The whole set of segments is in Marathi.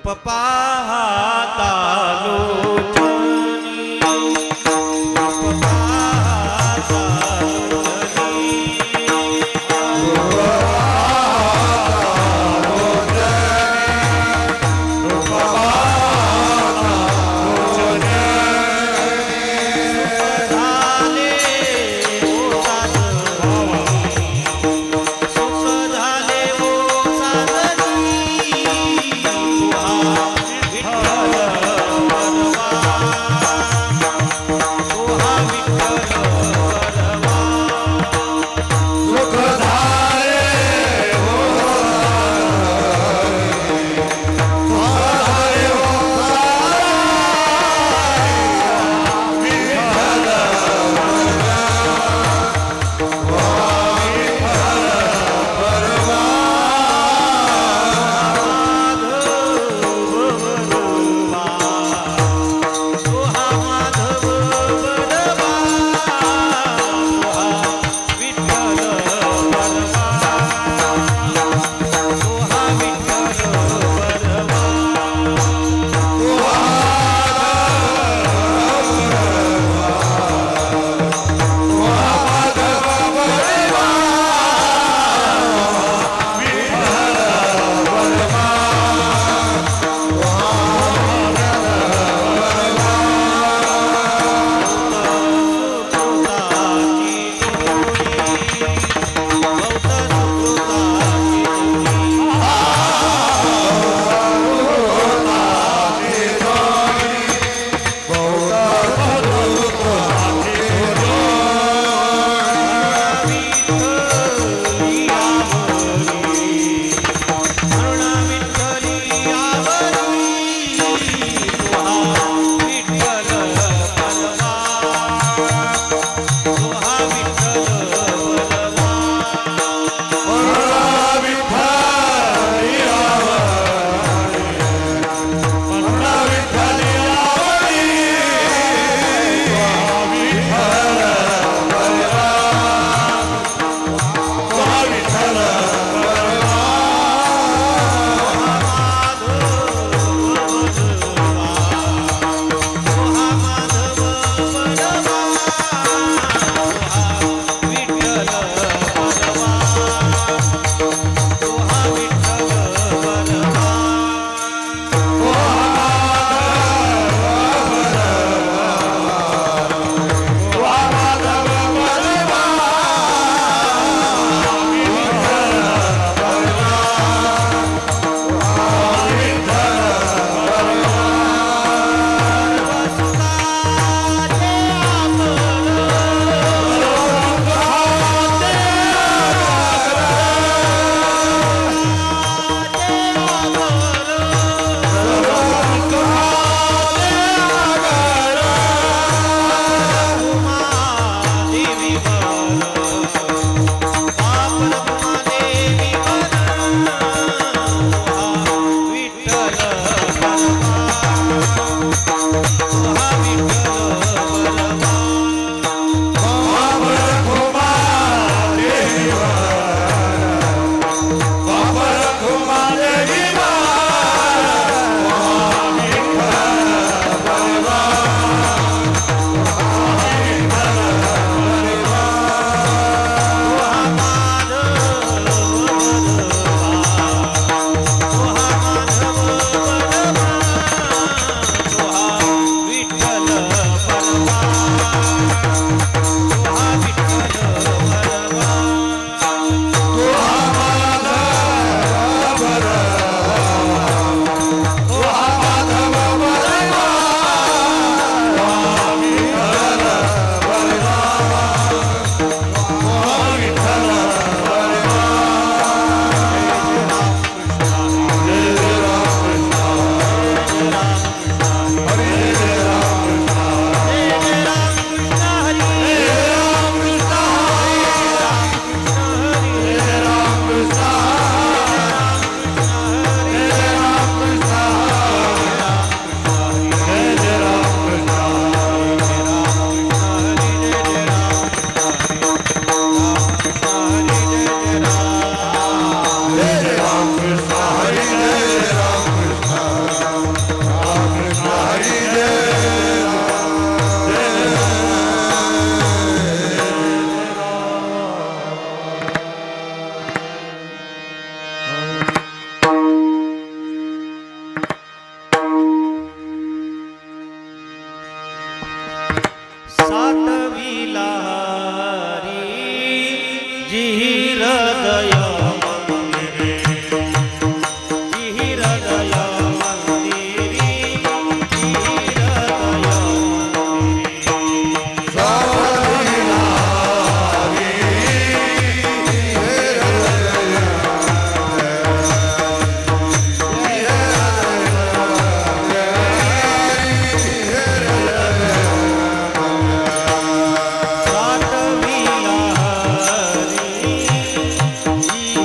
रूप पाहता लोचनी, रूप पाहता लोचनी, रूप पाहता लोचनी, सुख झाले ओ साधनी, सुख झाले ओ साधनी, तुहा विठ्ठल जी हृदय मंदिरे जी हृदय मंदिरी जी हृदय मंदिरी सातवीला हरी जी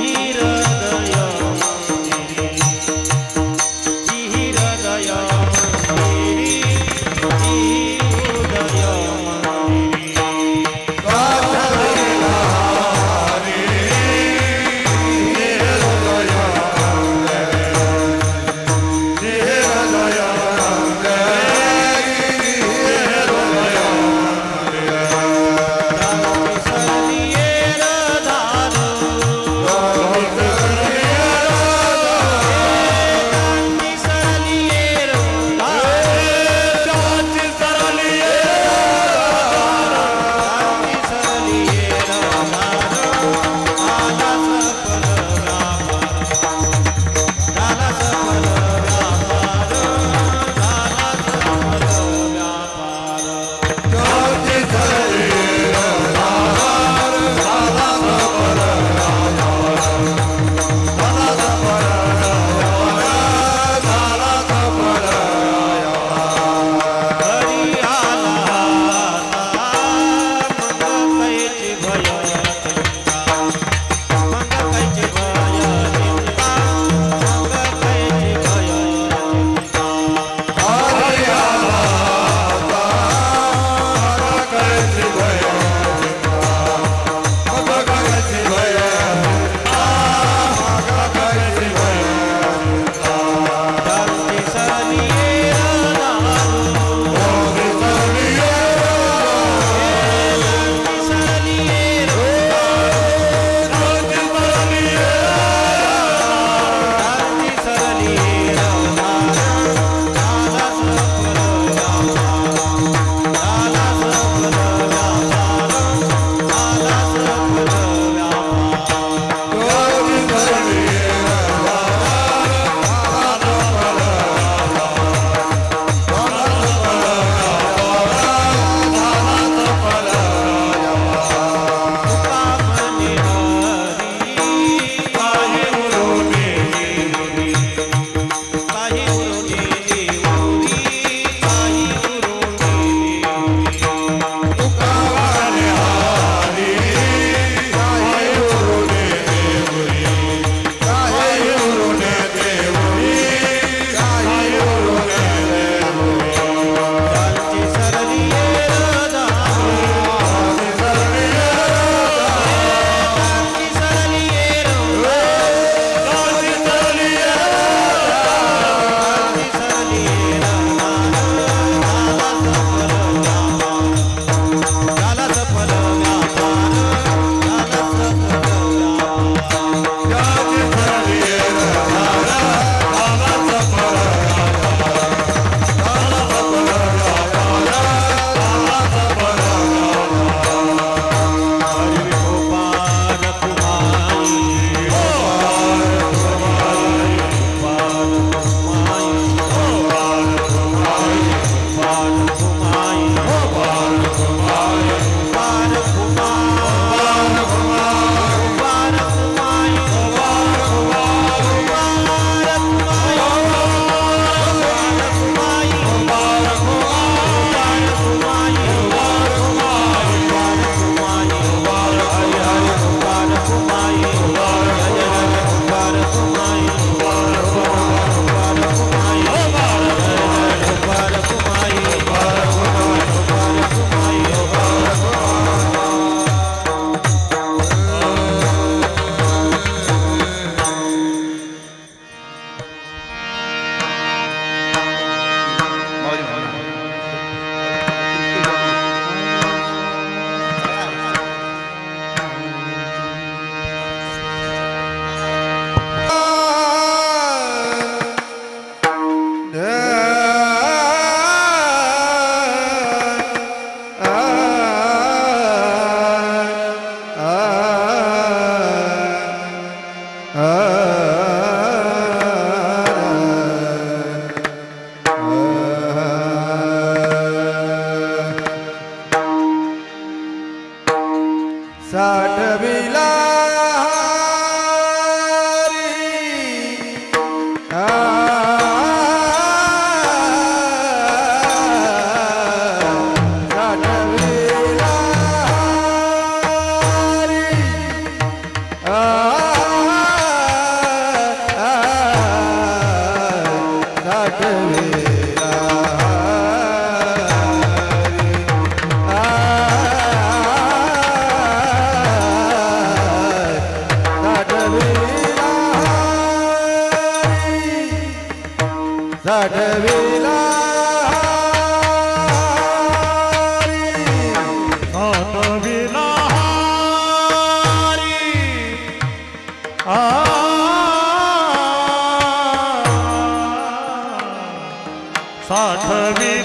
साठविला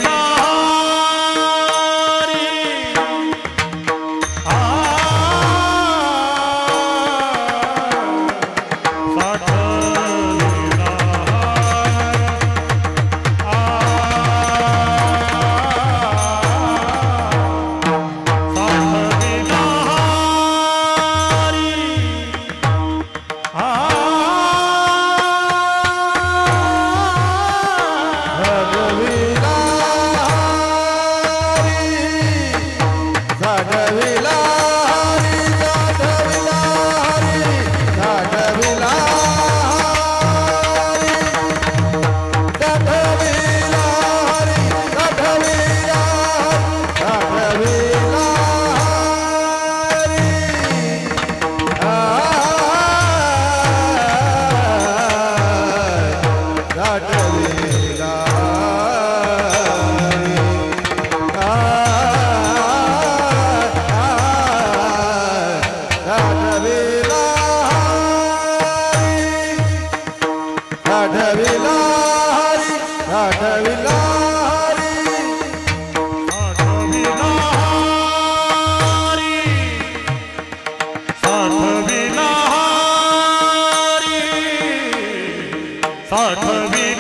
साठविला साठविला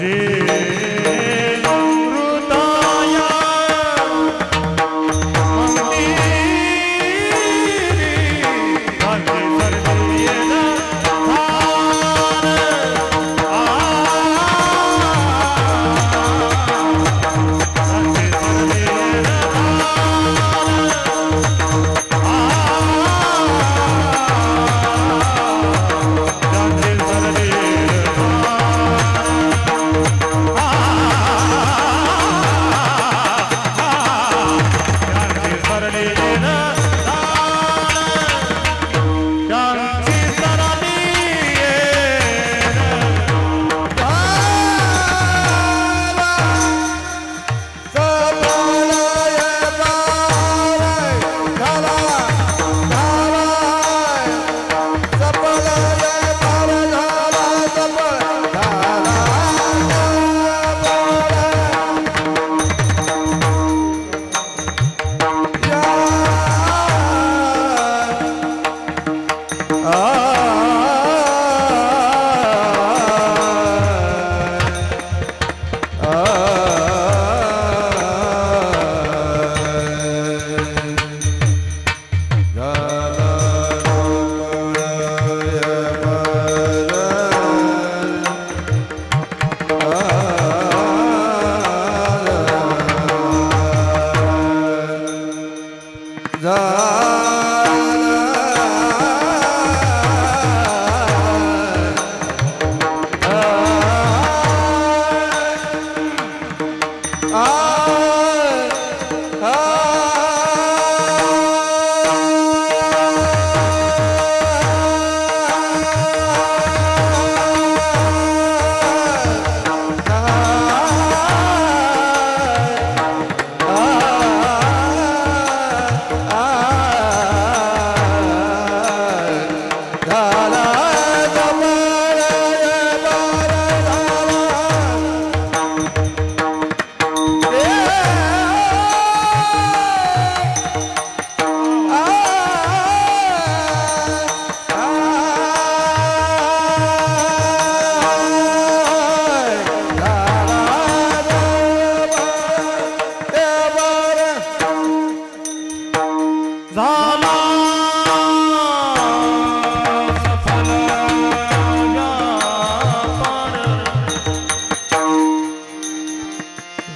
श्री हृदया सफल व्यापार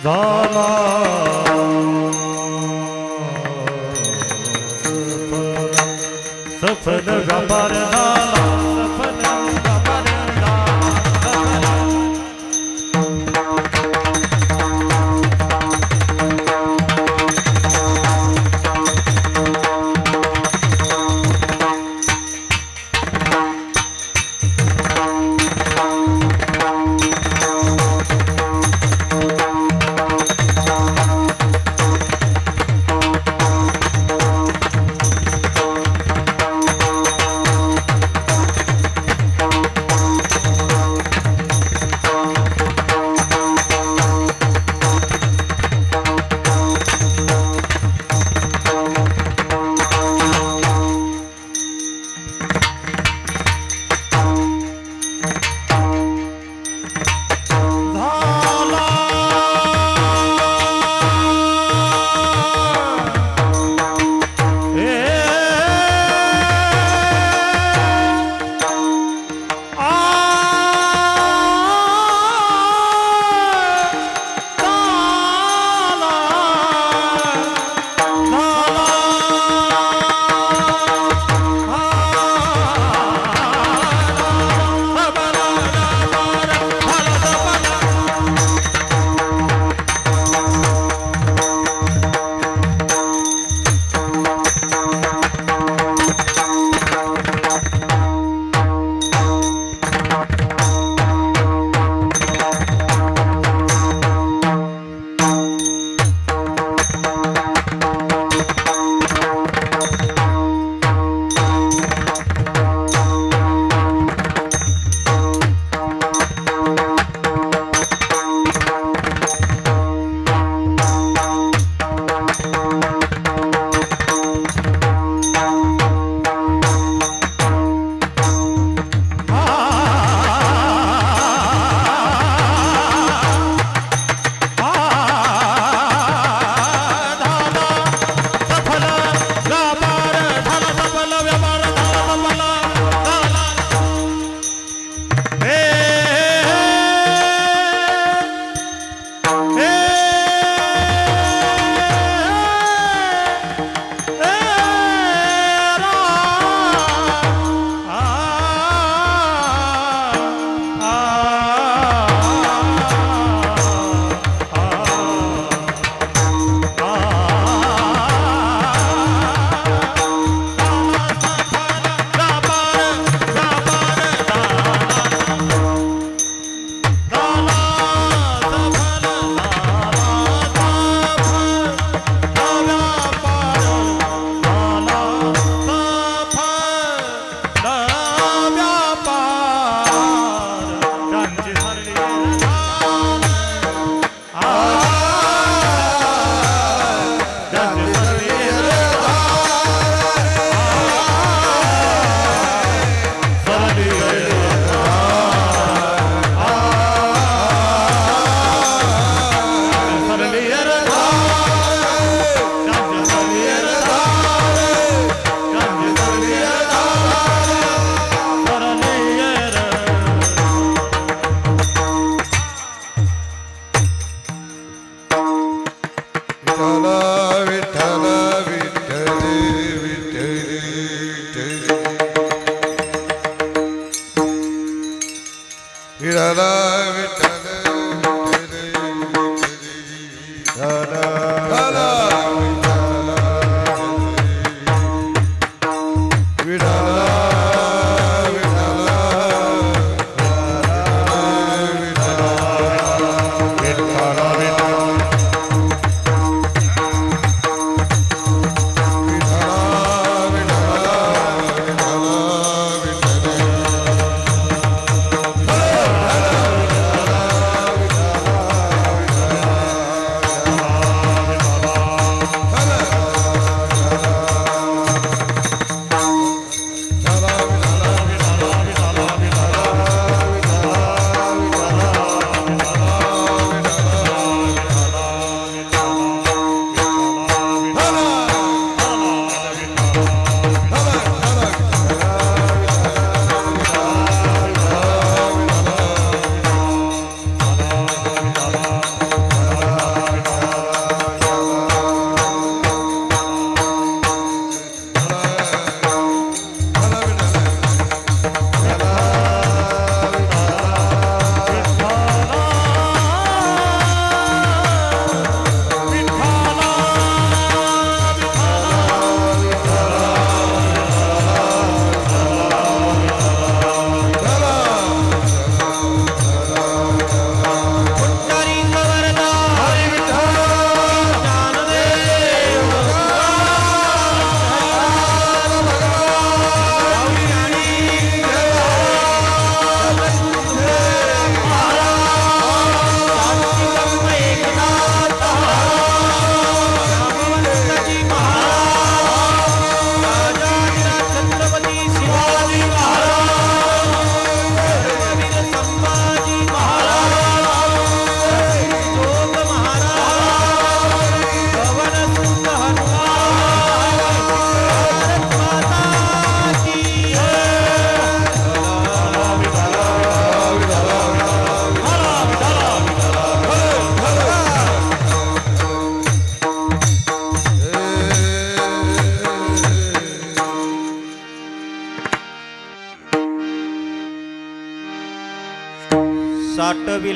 झाला सफल व्यापार झाला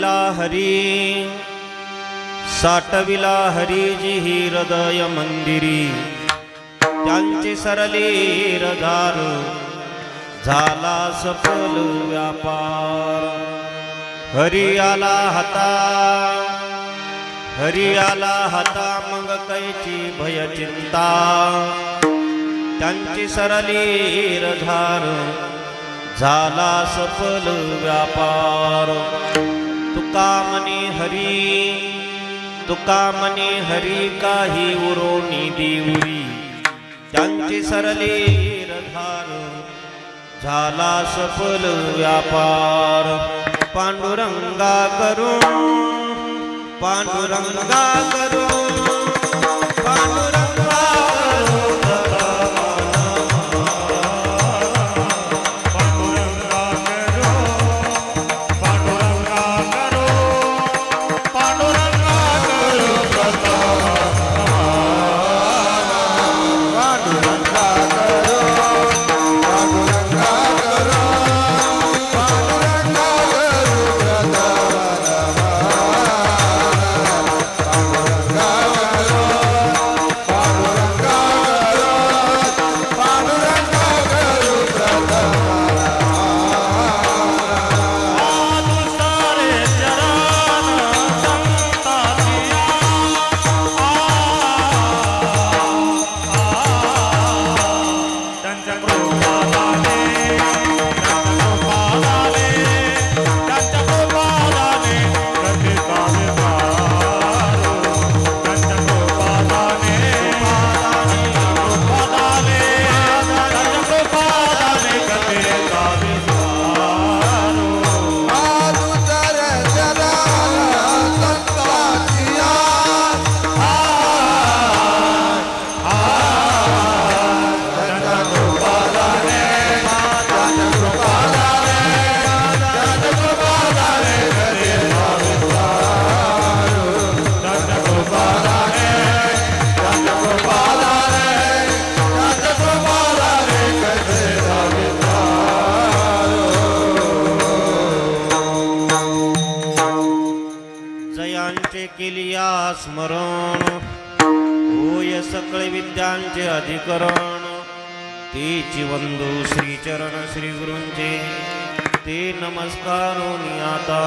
साठविला हरी साठविला हरीजी हृदय मंदिरी त्यांचे सरले रधार झाला सफल व्यापार हरी आला हाता मग कैची भय चिंता त्यांची सरली रधार झाला सफल व्यापार तुका मनी हरी काही उरोनी देऊरी त्यांची सरली रधार झाला सफल व्यापार पांडुरंगा करून पांडुरंगा करून पांडुरंगा केलिया स्मरण होय सकळ विद्यांचे अधिकरण तेची वंदू श्रीचरण श्री गुरूंचे ते नमस्कारोनी आता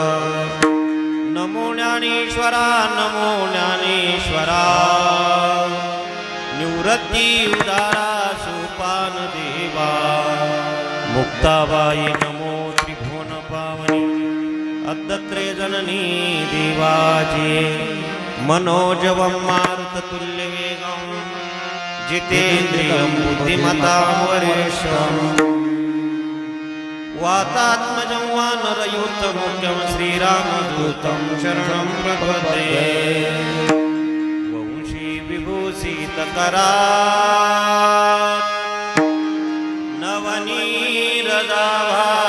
नमो ज्ञानेश्वरा निवृत्ती उदारा सोपान देवा मुक्ताबाई नमो त्रिभुवन पावनी अद्दत्रे जननी देवाचे मनोजवं मारुततुल्य वेगं जितेन्द्रियं बुद्धिमतां वरिष्ठं वातात्मजं वानरयूथमुख्यं श्रीरामदूतं शरणं प्रपद्ये वंशी विभूषितकरात्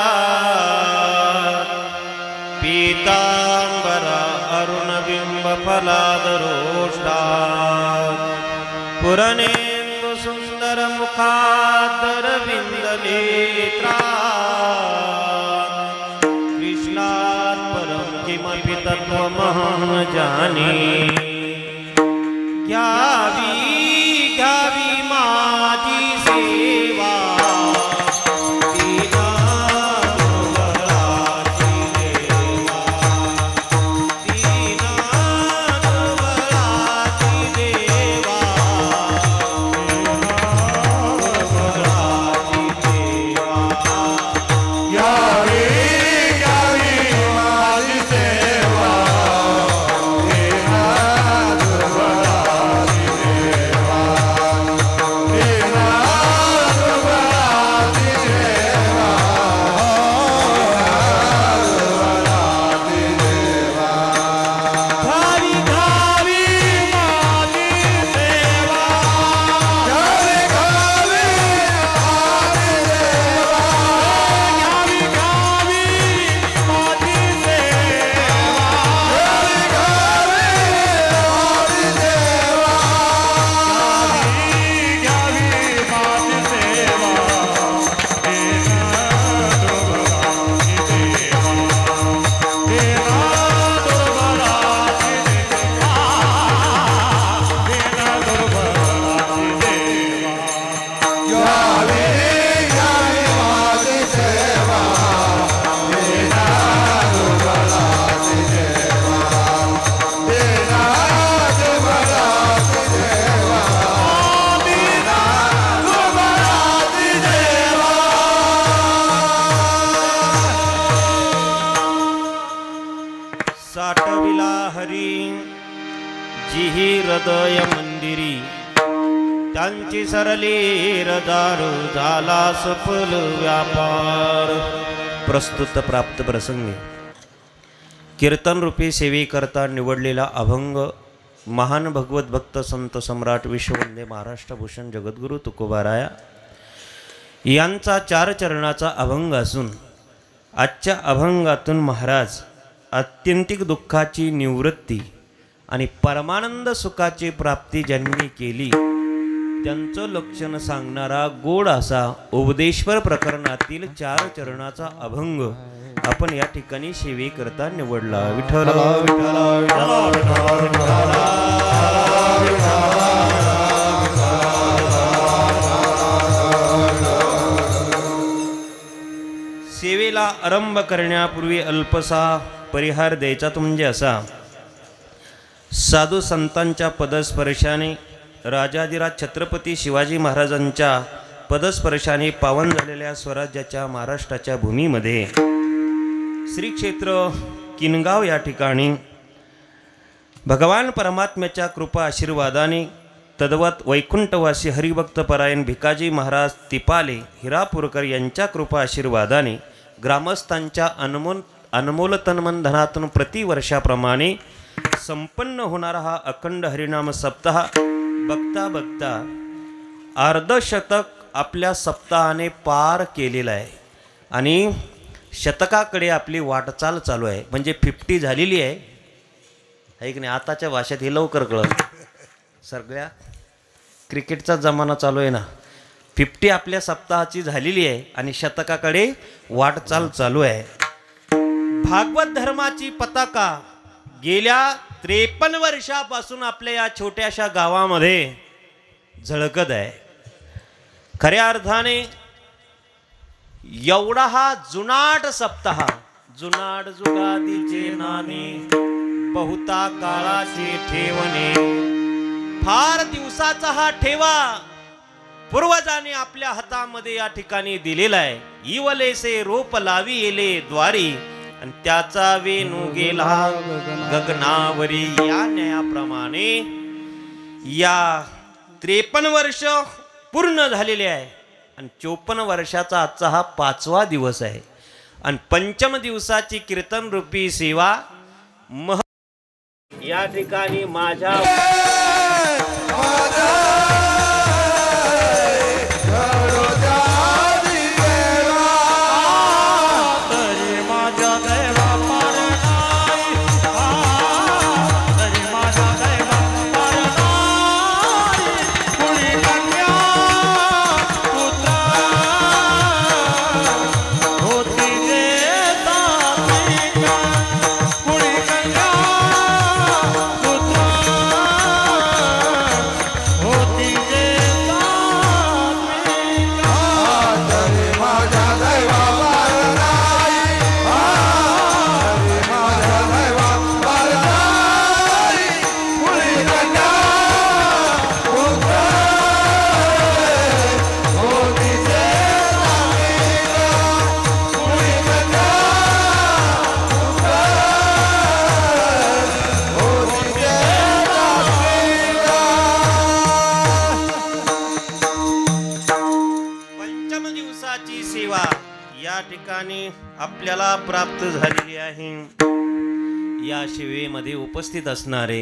नवनीरदाभात् पीताम्बरा अरुणबिम्बफलादरोष्टात् पुरनेन्दु सुन्दरमुखादरविन्दनेत्रात् कृष्णात् परं किमपि तत्त्वमहं न जाने घ्यावी माझी सेवा विला हरी जिही हृदय मंदिरी त्यांची सरली रदारू झाला सफल व्यापार. प्रस्तुत प्राप्त प्रसंगी कीर्तन रूपी सेवेकरता निवडलेला अभंग महान भगवत भक्त संत सम्राट विश्ववंदे महाराष्ट्र भूषण जगद्गुरु तुकोबाराया यांचा 4 चरणाचा अभंग असून आजच्या अभंगातून महाराज आत्यंतिक दुःखाची निवृत्ती आणि परमानंद सुखाची प्राप्ती ज्यांनी केली त्यांचं लक्षण सांगणारा गोड असा उपदेश्वर प्रकरणातील 4 चरणाचा अभंग आपण या ठिकाणी सेवेकरता निवडला. विठ्ठल सेवेला आरंभ करण्यापूर्वी अल्पसा परिहार द्यायचा तो म्हणजे असा. साधू संतांच्या पदस्पर्शाने राजाधिराज छत्रपती शिवाजी महाराजांच्या पदस्पर्शाने पावन झालेल्या स्वराज्याच्या महाराष्ट्राच्या भूमीमध्ये श्री क्षेत्र किनगाव या ठिकाणी भगवान परमात्म्याच्या कृपा आशीर्वादाने तद्वत वैकुंठवासी हरिभक्तपरायण भिकाजी महाराज तिपाले हिरापूरकर यांच्या कृपा आशीर्वादाने ग्रामस्थांच्या अनमोल तन्मन धनातून प्रतिवर्षाप्रमाणे संपन्न होणारा हा अखंड हरिनाम सप्ताह बघता बघता अर्धशतक आपल्या सप्ताहाने पार केलेला आहे आणि शतकाकडे आपली वाटचाल चालू आहे. म्हणजे 50 झालेली आहे की नाही. आताच्या भाषेत हे लवकर कळत. सगळ्या क्रिकेटचा जमाना चालू आहे ना. 50 आपल्या सप्ताहाची झालेली आहे आणि शतकाकडे वाटचाल चालू आहे. भागवत धर्माची पताका गेल्या 53 वर्षापासून आपल्या या छोट्याशा गावामध्ये झळकत आहे. खऱ्या अर्थाने एवढा हा जुनाट सप्ताह, जुनाट जुगादीचे नाणे बहुता काळाचे ठेवणे, फार दिवसाचा हा ठेवा पूर्वजांनी आपल्या हातामध्ये या ठिकाणी दिलेला आहे. इवलेसे रोप लावी येले द्वारी आणि त्याचा वेणू गेला गगनावरी. या न्यायाप्रमाणे या 53 वर्ष पूर्ण झालेले आहे आणि 54 वर्षाचा आजचा हा 5वा दिवस आहे आणि पंचम दिवसाची कीर्तन रूपी सेवा या ठिकाणी माझ्या आपल्याला प्राप्त झालेली आहे. या सेवेमध्ये उपस्थित असणारे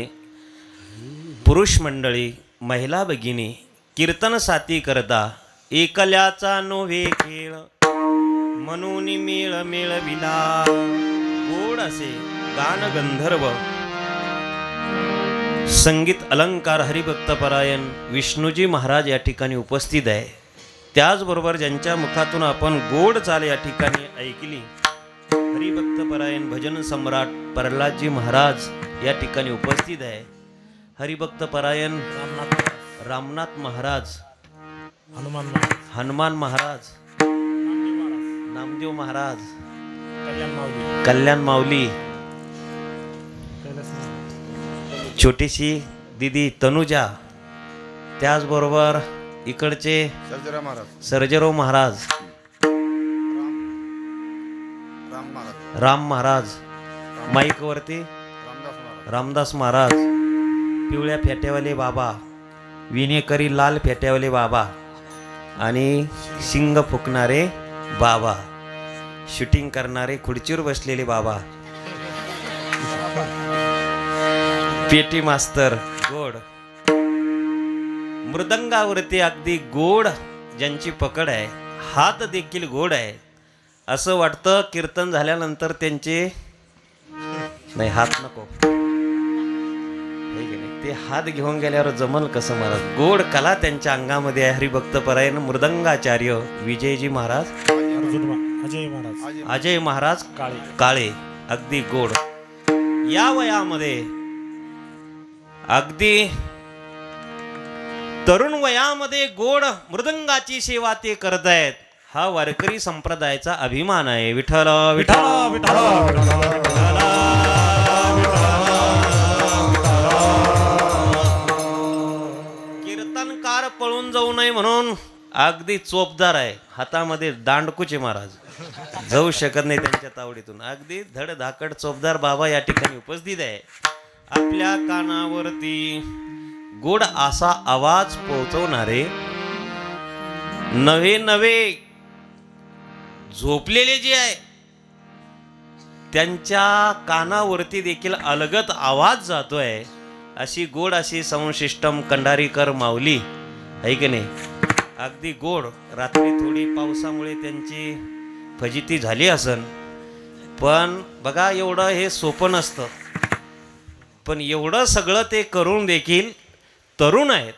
पुरुष मंडळी, महिला भगिनी कीर्तन साथी करता एकल्याचा नोव्हे खेळ म्हणून मेळ मेळविला. गोड असे गान गंधर्व संगीत अलंकार हरिभक्तपरायण विष्णूजी महाराज या ठिकाणी उपस्थित आहे. त्याचबरोबर ज्यांच्या मुखातून आपण गोड चाल या ठिकाणी ऐकली हरिभक्तपरायण भजन सम्राट प्रल्हादजी महाराज या ठिकाणी उपस्थित आहे. हरिभक्तपरायण रामनाथ महाराज, हनुमान महाराज, नामदेव महाराज, कल्याण माऊली, छोटीशी दिदी तनुजा, त्याचबरोबर इकडचे सर्जेराव महाराज, राम महाराज, माईकवरती रामदास महाराज पिवळ्या फेट्यावाले बाबा, विनेकरी लाल फेट्यावाले बाबा आणि शिंग फुकणारे बाबा, शूटिंग करणारे खुर्चीवर बसलेले बाबा, पेटी मास्तर गोड, मृदंगावरती अगदी गोड ज्यांची पकड आहे, हात देखील गोड आहे. असं वाटतं कीर्तन झाल्यानंतर त्यांचे नाही हात नको ते हात घेऊन गेल्यावर जमल कसं महाराज. गोड कला त्यांच्या अंगामध्ये आहे. हरिभक्त परायण मृदंगाचार्य विजयजी महाराज, अजय महाराज काळे, अगदी गोड. या वयामध्ये अगदी तरुण वयामध्ये गोड मृदंगाची सेवा ते करत आहेत. हा वारकरी संप्रदायाचा अभिमान आहे. विठ्ठल विठ्ठल विठ्ठल कीर्तनकार पळून जाऊ नये म्हणून अगदी चोपदार आहे. हातामध्ये दांडकूचे महाराज, जाऊ शकत नाही त्यांच्या तावडीतून. अगदी धडधाकड चोपदार बाबा या ठिकाणी उपस्थित आहे. आपल्या कानावरती गोड असा आवाज पोहोचवणारे नवे नवे झोपलेले जे आहे त्यांच्या कानावरती देखील अलगत आवाज जातोय. अशी गोड अशी संशिष्टम कंडारीकर माऊली आहे की नाही, अगदी गोड. रात्री थोडी पावसामुळे त्यांची फजिती झाली असन, पण बघा एवढं हे सोपं नसतं. पण एवढं सगळं ते करून देखील तरुण आहेत.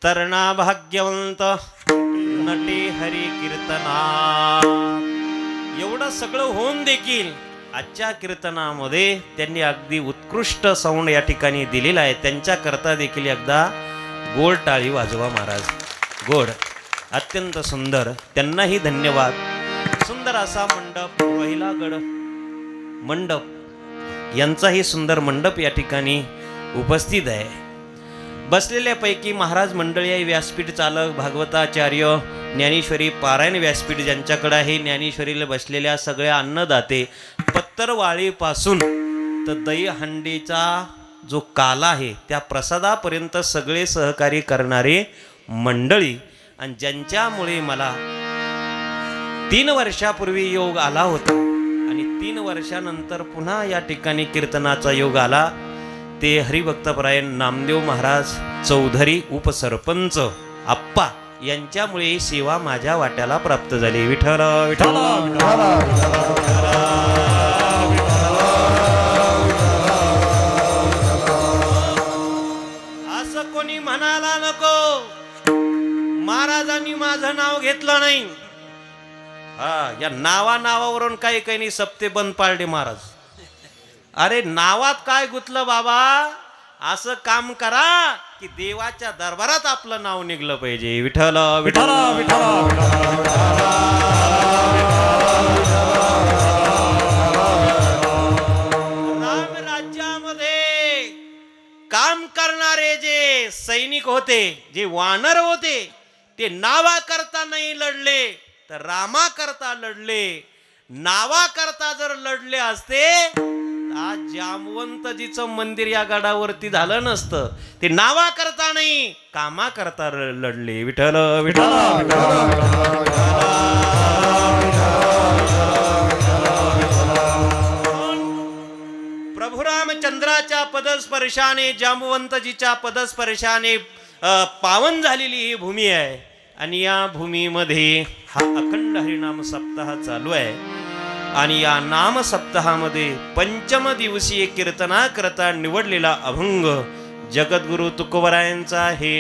तरणा भाग्यवंत नटे हरी कीर्तना, एवढं सगळं होऊन देखील आजच्या कीर्तनामध्ये त्यांनी अगदी उत्कृष्ट साऊंड या ठिकाणी दिलेला आहे. त्यांच्याकरता देखील एकदा गोड टाळी वाजवा महाराज. गोड अत्यंत सुंदर, त्यांनाही धन्यवाद. सुंदर असा मंडप, रोहिलागड मंडप यांचाही सुंदर मंडप या ठिकाणी उपस्थित आहे. बसलेल्यापैकी महाराज मंडळी आहे, व्यासपीठ चालक, भागवताचार्य, ज्ञानेश्वरी पारायण व्यासपीठ ज्यांच्याकडे आहे, ज्ञानेश्वरीला बसलेल्या सगळ्या अन्नदाते, पत्तरवाळीपासून तर दहीहंडीचा जो काला आहे त्या प्रसादापर्यंत सगळे सहकार्य करणारे मंडळी, आणि ज्यांच्यामुळे मला 3 वर्षापूर्वी योग आला होता आणि 3 वर्षानंतर पुन्हा या ठिकाणी कीर्तनाचा योग आला. ते हरिभक्तपरायण नामदेव महाराज चौधरी उपसरपंच आप्पा यांच्यामुळे ही सेवा माझ्या वाट्याला प्राप्त झाली. विठ्ठल विठ्ठल असं कोणी म्हणाला नको, महाराजांनी माझं नाव घेतलं नाही. या नावावरून काही काही सप्ते बंद पाडले महाराज. अरे नावात काय गुतलं बाबा, असं काम करा की देवाच्या दरबारात आपलं नाव निघलं पाहिजे. विठ्ठल विठ्ठल राम राज्यामध्ये काम करणारे जे सैनिक होते, जे वानर होते, ते नावा करता नाही लढले तर रामा करता लढले. नावा करता जर लढले असते आज जामवंतजीचं मंदिर या गडावरती झालं नसतं. ते नावा करता नाही, कामा करता लढले. विठ्ठल विठ्ठल प्रभू रामचंद्राच्या पदस्पर्शाने, जामवंतजीच्या पदस्पर्शाने पावन झालेली ही भूमी आहे. आणि या भूमीमध्ये हा अखंड हरिनाम सप्ताह चालू आहे. आणि या नाम सप्ताहामध्ये 5म दिवसीय कीर्तना करता निवडलेला अभंग जगद्गुरु तुकोबरायांचा आहे.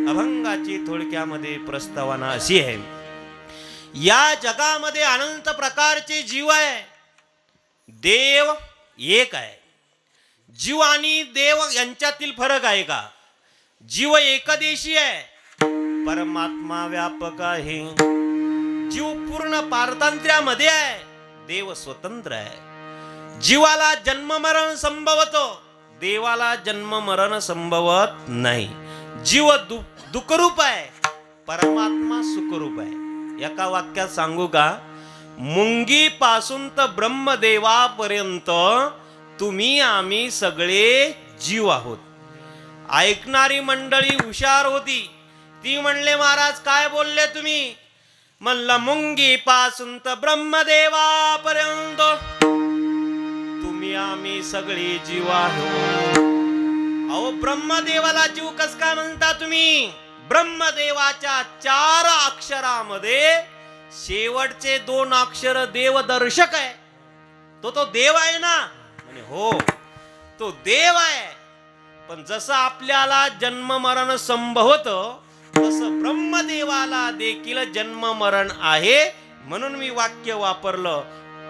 अभंगाची थोडक्यामध्ये प्रस्तावना अशी आहे. या जगामध्ये अनंत प्रकारचे जीव आहे, देव एक आहे. जीव आणि देव यांच्यातील फरक आहे का? जीव एकदेशी आहे, परमात्मा व्यापक आहे. जीव पूर्ण पारतंत्र्यामध्ये आहे, देव स्वतंत्र आहे. जीवाला जन्म मरण संभवतो, देवाला जन्म मरण संभवत नाही. जीव दुःखरूप आहे, परमात्मा सुखरूप आहे. एका वाक्यात सांगू का? मुंगी पासून तर ब्रह्मदेवापर्यंत तुम्ही आम्ही सगळे जीव आहोत. ऐकणारी मंडळी हुशार होती. ती म्हणले महाराज काय बोलले तुम्ही? म्हणलं मुंगी पासून तर ब्रह्मदेवापर्यंत तुम्ही आम्ही सगळे जीव आहोत. अहो ब्रह्मदेवाला जीव कस काय म्हणता तुम्ही? ब्रह्मदेवाच्या 4 अक्षरामध्ये शेवटचे 2 अक्षर देवदर्शक आहे. तो देव आहे ना? म्हणे हो तो देव आहे. पण जसं आपल्याला जन्म मरण संभवत तसं ब्रह्मदेवाला देखील जन्म मरण आहे. म्हणून मी वाक्य वापरलं,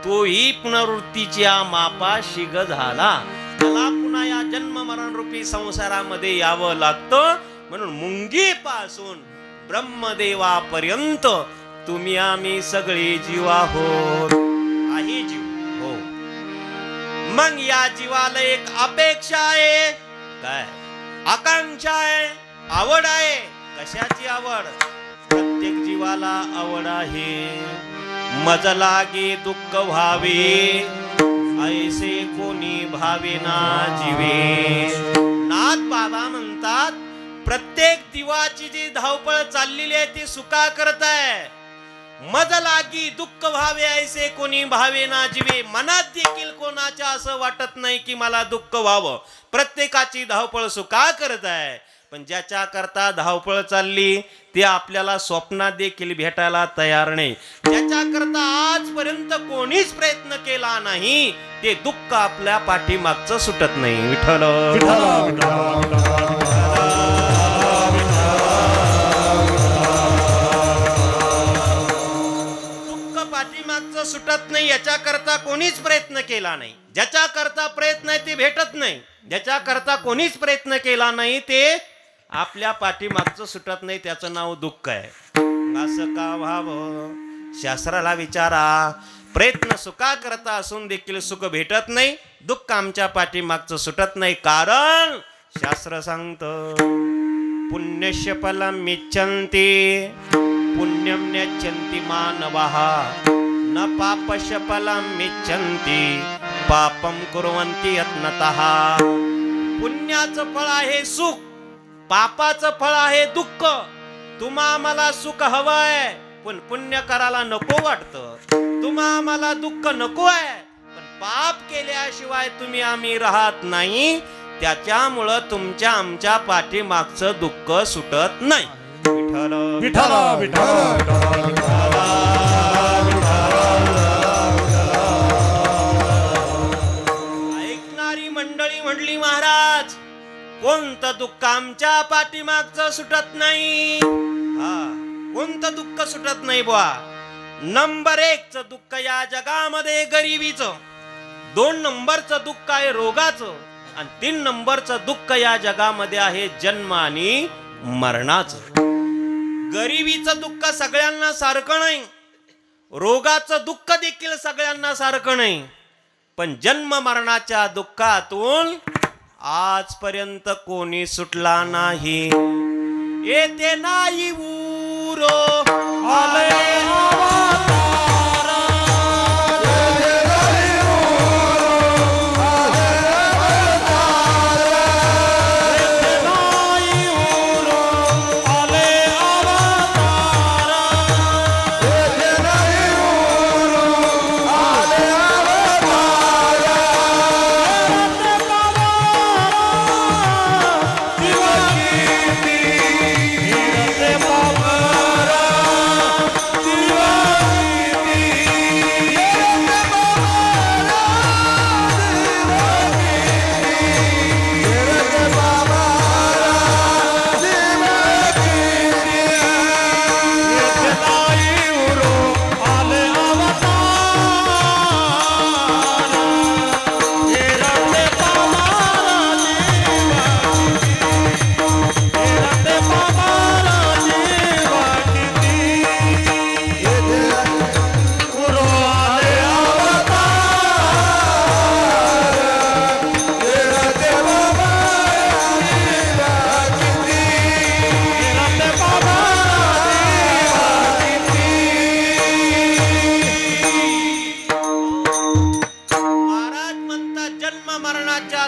तोही पुनरुत्तीच्या मापा शिग झाला. त्याला पुन्हा या जन्म मरण रूपी संसारामध्ये यावं लागतं. म्हणून मुंगीपासून ब्रह्मदेवापर्यंत तुम्ही आम्ही सगळे जीव आहोत. आहे जीव हो. मग या जीवाला एक अपेक्षा आहे, काय आकांक्षा आहे, आवड आहे. कशाची आवड? प्रत्येक जीवाला आवड आहे. मज लागे दुःख व्हावे ऐसे कोणी भावेना जीवे. नाथ बाबा म्हणतात प्रत्येक दिवाची जी धावपळ चाललेली आहे ती सुका करताय. मज लागी दुःख व्हावे ऐसे कोणी भावेना जीवे. मनात देखील कोणाच्या असं वाटत नाही की मला दुःख व्हावं. प्रत्येकाची धावपळ सुका करत आहे. पण ज्याच्या करता धावपळ चालली ते आपल्याला स्वप्नात देखील भेटायला तयार नाही. ज्याच्या करता आजपर्यंत कोणीच प्रयत्न केला नाही ते दुःख आपल्या पाठीमागचं सुटत नाही. विठ्ठल दुःख पाठीमागचं सुटत नाही. याच्या करता कोणीच प्रयत्न केला नाही. ज्याच्या करता प्रयत्न आहे ते भेटत नाही. ज्याच्या करता कोणीच प्रयत्न केला नाही ते आपल्या पाठीमागचं सुटत नाही. त्याचं नाव दुःख आहे. असं का व्हावं? शास्त्राला विचारा. प्रयत्न सुका करता असून देखील सुख भेटत नाही. दुःख आमच्या पाठीमागचं सुटत नाही. कारण शास्त्र सांगतं पुण्यस्य फलम् इच्छन्ति पुण्यं न्यच्छन्ति मानवाः न पापस्य फलम् इच्छन्ति पापं कुर्वन्ति यत्नतः. पुण्याचं फळ आहे सुख, पापाचं फळ आहे दुःख. तुम्हा मला सुख हवंय पण पुण्य करायला नको वाटतं. तुम्हा मला दुःख नको आहे पण पाप केल्याशिवाय तुम्ही आम्ही राहत नाही. त्याच्यामुळं तुमच्या आमच्या पाठीमागचं दुःख सुटत नाही. विठ्ठल विठ्ठल विठ्ठल ऐकणारी मंडळी म्हणली महाराज कोणतं दुःख आमच्या पाठीमागचं सुटत नाही. कोणतं दुःख सुटत नाही बुवा. नंबर 1चं दुःख या जगामध्ये गरिबीचं. 2 नंबरचं दुःख आहे रोगाचं. आणि 3 नंबरचं दुःख या जगामध्ये आहे जन्म आणि मरणाचं. गरिबीचं दुःख सगळ्यांना सारखं नाही. रोगाचं दुःख देखील सगळ्यांना सारखं नाही. पण जन्म मरणाच्या दुःखातून आजपर्यंत कोणी सुटला नाही. येते नाही उरो आले Viva!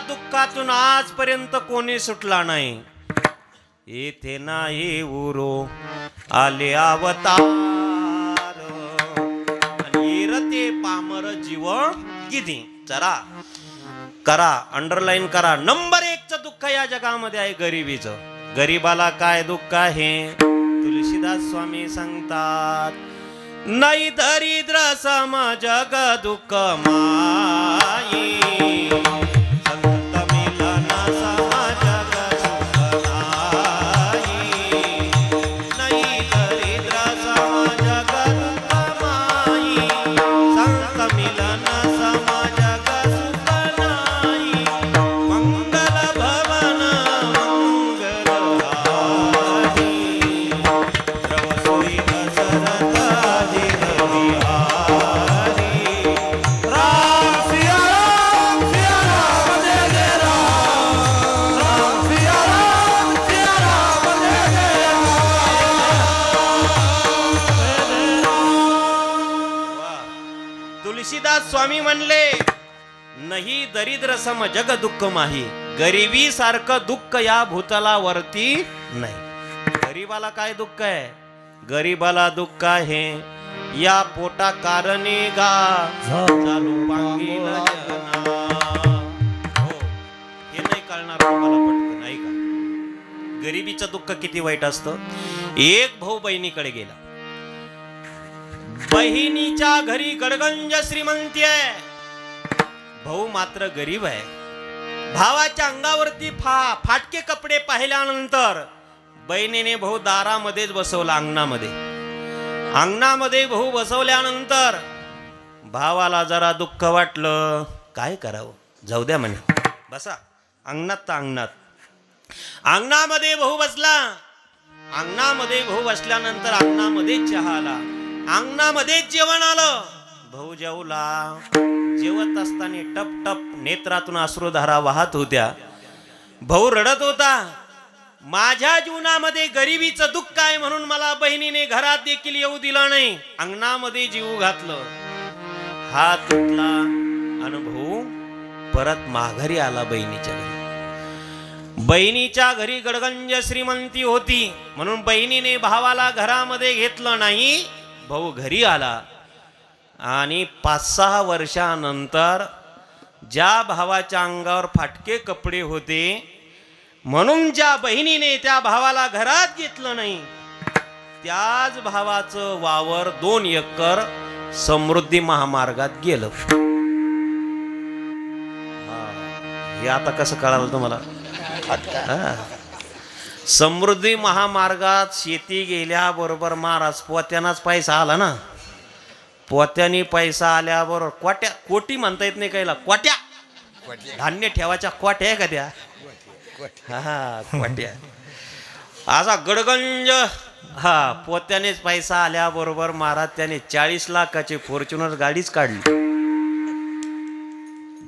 दुःखातून आजपर्यंत कोणी सुटला नाही. येथे नाही उरो आले अवतार आणि रते पामर जीव गिधी. चला करा, अंडरलाईन करा. नंबर 1चं दुःख या जगामध्ये आहे गरिबीचं. गरीबाला काय दुःख आहे? तुलसीदास स्वामी सांगतात, नाही दरिद्र सम जग दुःख माई, संत मिलन सम जग सुख नाही. नाही दरिद्र सम जग दुःख माई, संत मिलन सम जग सुख नाही. मंगल भवन मंगल हारी, रवसोई दशरथ तुलसीदास स्वामी म्हणले, नाही दरिद्र सम जग दुःख माही. गरिबी सारखं दुःख या भूतलावरती नाही. गरीबाला काय दुःख आहे? गरीबाला दुःख आहे या पोटा कारणे गा चालू पांगील जना. हो, हे नाही कळणार तुम्हाला पटकन. ऐका, गरिबीचं दुःख किती वाईट असतं. एक भाऊ बहिणीकडे गेला. बहिणीच्या घरी गडगंज श्रीमंती आहे, भाऊ मात्र गरीब आहे. भावाच्या अंगावरती फाटके कपडे पाहिल्यानंतर बहिणीने भाऊ दारामध्येच बसवला, अंगणामध्ये. अंगणामध्ये भाऊ बसवल्यानंतर भावाला जरा दुःख वाटलं. काय करावं, जाऊ द्या म्हणे, बसा अंगणात. तर अंगणामध्ये भाऊ बसला. अंगणामध्ये भाऊ बसल्यानंतर अंगणामध्ये चहा आला, अंगणामध्ये जेवण आलं. भाऊ जेवला. जेवत असताना टप टप नेत्रातून अश्रुधारा वाहत होत्या. भाऊ रडत होता, माझ्या जीवनामध्ये गरिबीचं दुःख आहे म्हणून मला बहिणीने घरात देखील येऊ दिला नाही, अंगणामध्ये जीव घातलं. हात तुटला आणि भाऊ परत माघारी आला बहिणीच्या घरी. बहिणीच्या घरी गडगंज श्रीमंती होती म्हणून बहिणीने भावाला घरामध्ये घेतलं नाही. भाऊ घरी आला आणि 5-6 वर्षानंतर ज्या भावाच्या अंगावर फाटके कपडे होते म्हणून ज्या बहिणीने त्या भावाला घरात घेतलं नाही, त्याच भावाचं वावर 2 एकर समृद्धी महामार्गात गेलं. हे आता कसं कळालं तुम्हाला? समृद्धी महामार्गात शेती गेल्याबरोबर महाराज पोत्यानाच पैसा आला ना. पोत्यानी पैसा आल्याबरोबर कोटी म्हणता येत नाही कायला, कोट्या धान्य ठेवायच्या कोट्या आहे का त्या? हा कोट्या. असा गडगंज पोत्यानेच पैसा आल्याबरोबर महाराज त्याने 40 लाखाची फॉर्च्युनर गाडीच काढली.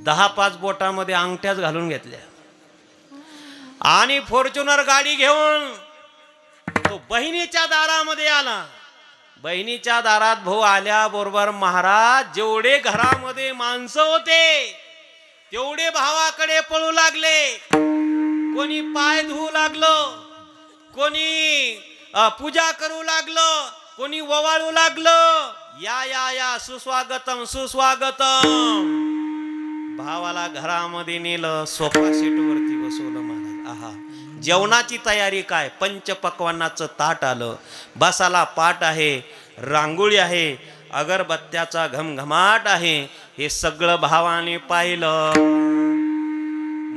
10-5 बोटामध्ये अंगठ्याच घालून घेतल्या आणि फॉर्च्युनर गाडी घेऊन तो बहिणीच्या दारामध्ये आला. बहिणीच्या दारात भाऊ आल्याबरोबर महाराज जेवढे घरामध्ये माणसं होते तेवढे भावाकडे पळू लागले. कोणी पाय धुवू लागलं, कोणी पूजा करू लागलं, कोणी ववाळू लागलं. या या या सुस्वागतम सुस्वागतम. भावाला घरामध्ये नेलं, सोफा सेट वरती बसवलं महाराज. आहा, जेवणाची तयारी काय, पंचपक्वान्नाचं ताट आलं, बसाला पाट आहे, रांगोळी आहे, अगरबत्त्याचा घमघमाट आहे. हे सगळं भावाने पाहिलं.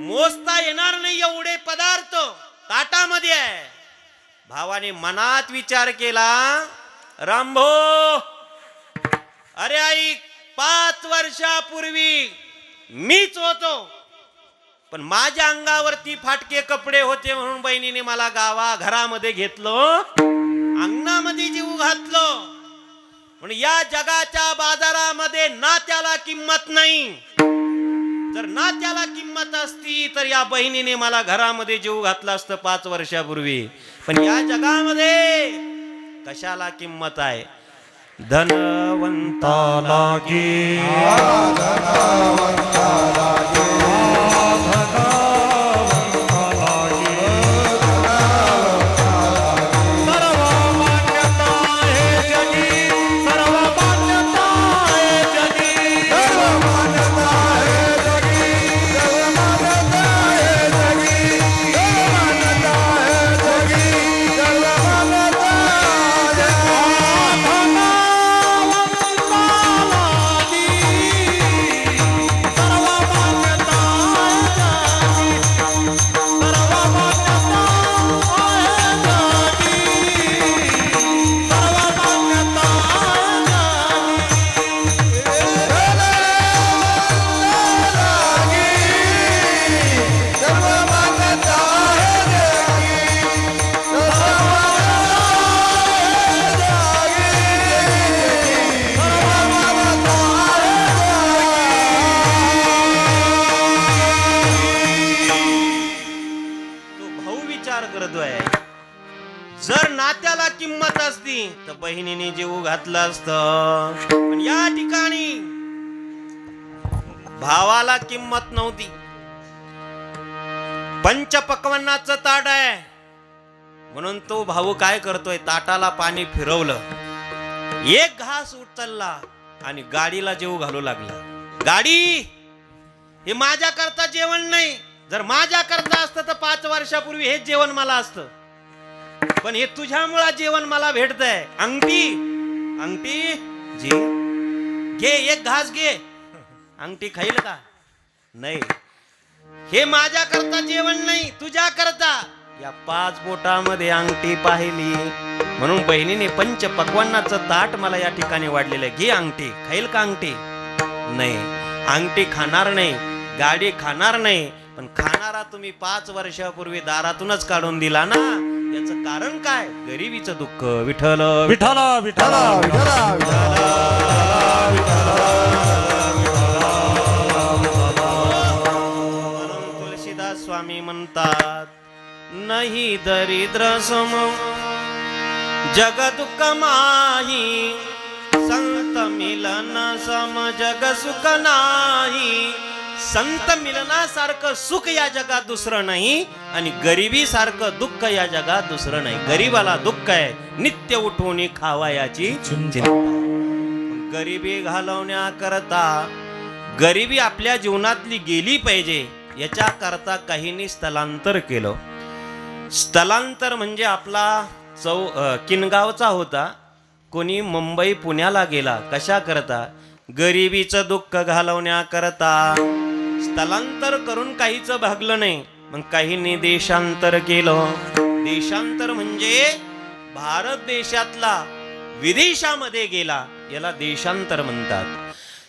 मोजता येणार नाही एवढे पदार्थ ताटामध्ये आहे. भावाने मनात विचार केला, रामभो, अरे आई, 5 वर्षापूर्वी मीच होतो पण माझ्या अंगावरती फाटके कपडे होते म्हणून बहिणीने मला घरामध्ये घेतलं, अंगणामध्ये जीव घातलं. म्हणून या जगाच्या बाजारामध्ये नात्याला किंमत नाही. जर नात्याला किंमत असती तर या बहिणीने मला घरामध्ये जीव घातला असतं 5 वर्षापूर्वी. पण या जगामध्ये कशाला किंमत आहे? धनवंताला गे, धनवंताला गे, करतोय. जर नात्याला किंमत असती तर बहिणीने जीव घातला असतं, पण या ठिकाणी भावाला किंमत नव्हती. पंचपक्वान्नाचं ताट आहे म्हणून तो भाऊ काय करतोय, ताटाला पाणी फिरवलं, एक घास उचलला आणि गाडीला जेव घालू लागला. गाडी, हे माझ्या करता जेवण नाही. जर माझ्या करता असतं तर 5 वर्षापूर्वी हेच जेवण मला असतं, पण हे तुझ्यामुळे जेवण मला भेटतंय. अंगठी, अंगठी जी घे, एक घास घे. अंगठी खाईल का? नाही. हे माझ्या करता जेवण नाही, तुझ्या करता. या 5 बोटामध्ये अंगठी पाहिली म्हणून बहिणीने पंचपक्वान्नाचं ताट मला या ठिकाणी वाढलेलं आहे. घे अंगठी, खाईल का अंगठी? नाही. अंगठी खाणार नाही, गाडी खाणार नाही, पण खाणारा तुम्ही 5 वर्षापूर्वी दारातूनच काढून दिला ना. याचं कारण काय? गरिबीचं दुःख. विठ्ठल विठ्ठल विठ्ठल तुलसीदास स्वामी म्हणतात, नाही दरिद्र सम जग दुःख माही, संत मिलन सम जग सुख नाही. संत मिलनासारखं सुख या जगात दुसरं नाही आणि गरिबी सारखं दुःख या जगात दुसरं नाही. गरीबाला दुःख आहे, नित्य उठवून खावायाची चिंता. गरिबी घालवण्याकरता, गरिबी आपल्या जीवनातली गेली पाहिजे याच्या करता काहींनी स्थलांतर केलं. स्थलांतर म्हणजे आपला किनगावचा होता, कोणी मुंबई पुण्याला गेला. कशा करता? गरिबीचं दुःख घालवण्याकरता. स्थलांतर करून काहीच भागलं नाही, मग काहींनी देशांतर केलं. देशांतर म्हणजे भारत देशातला विदेशामध्ये गेला, याला देशांतर म्हणतात.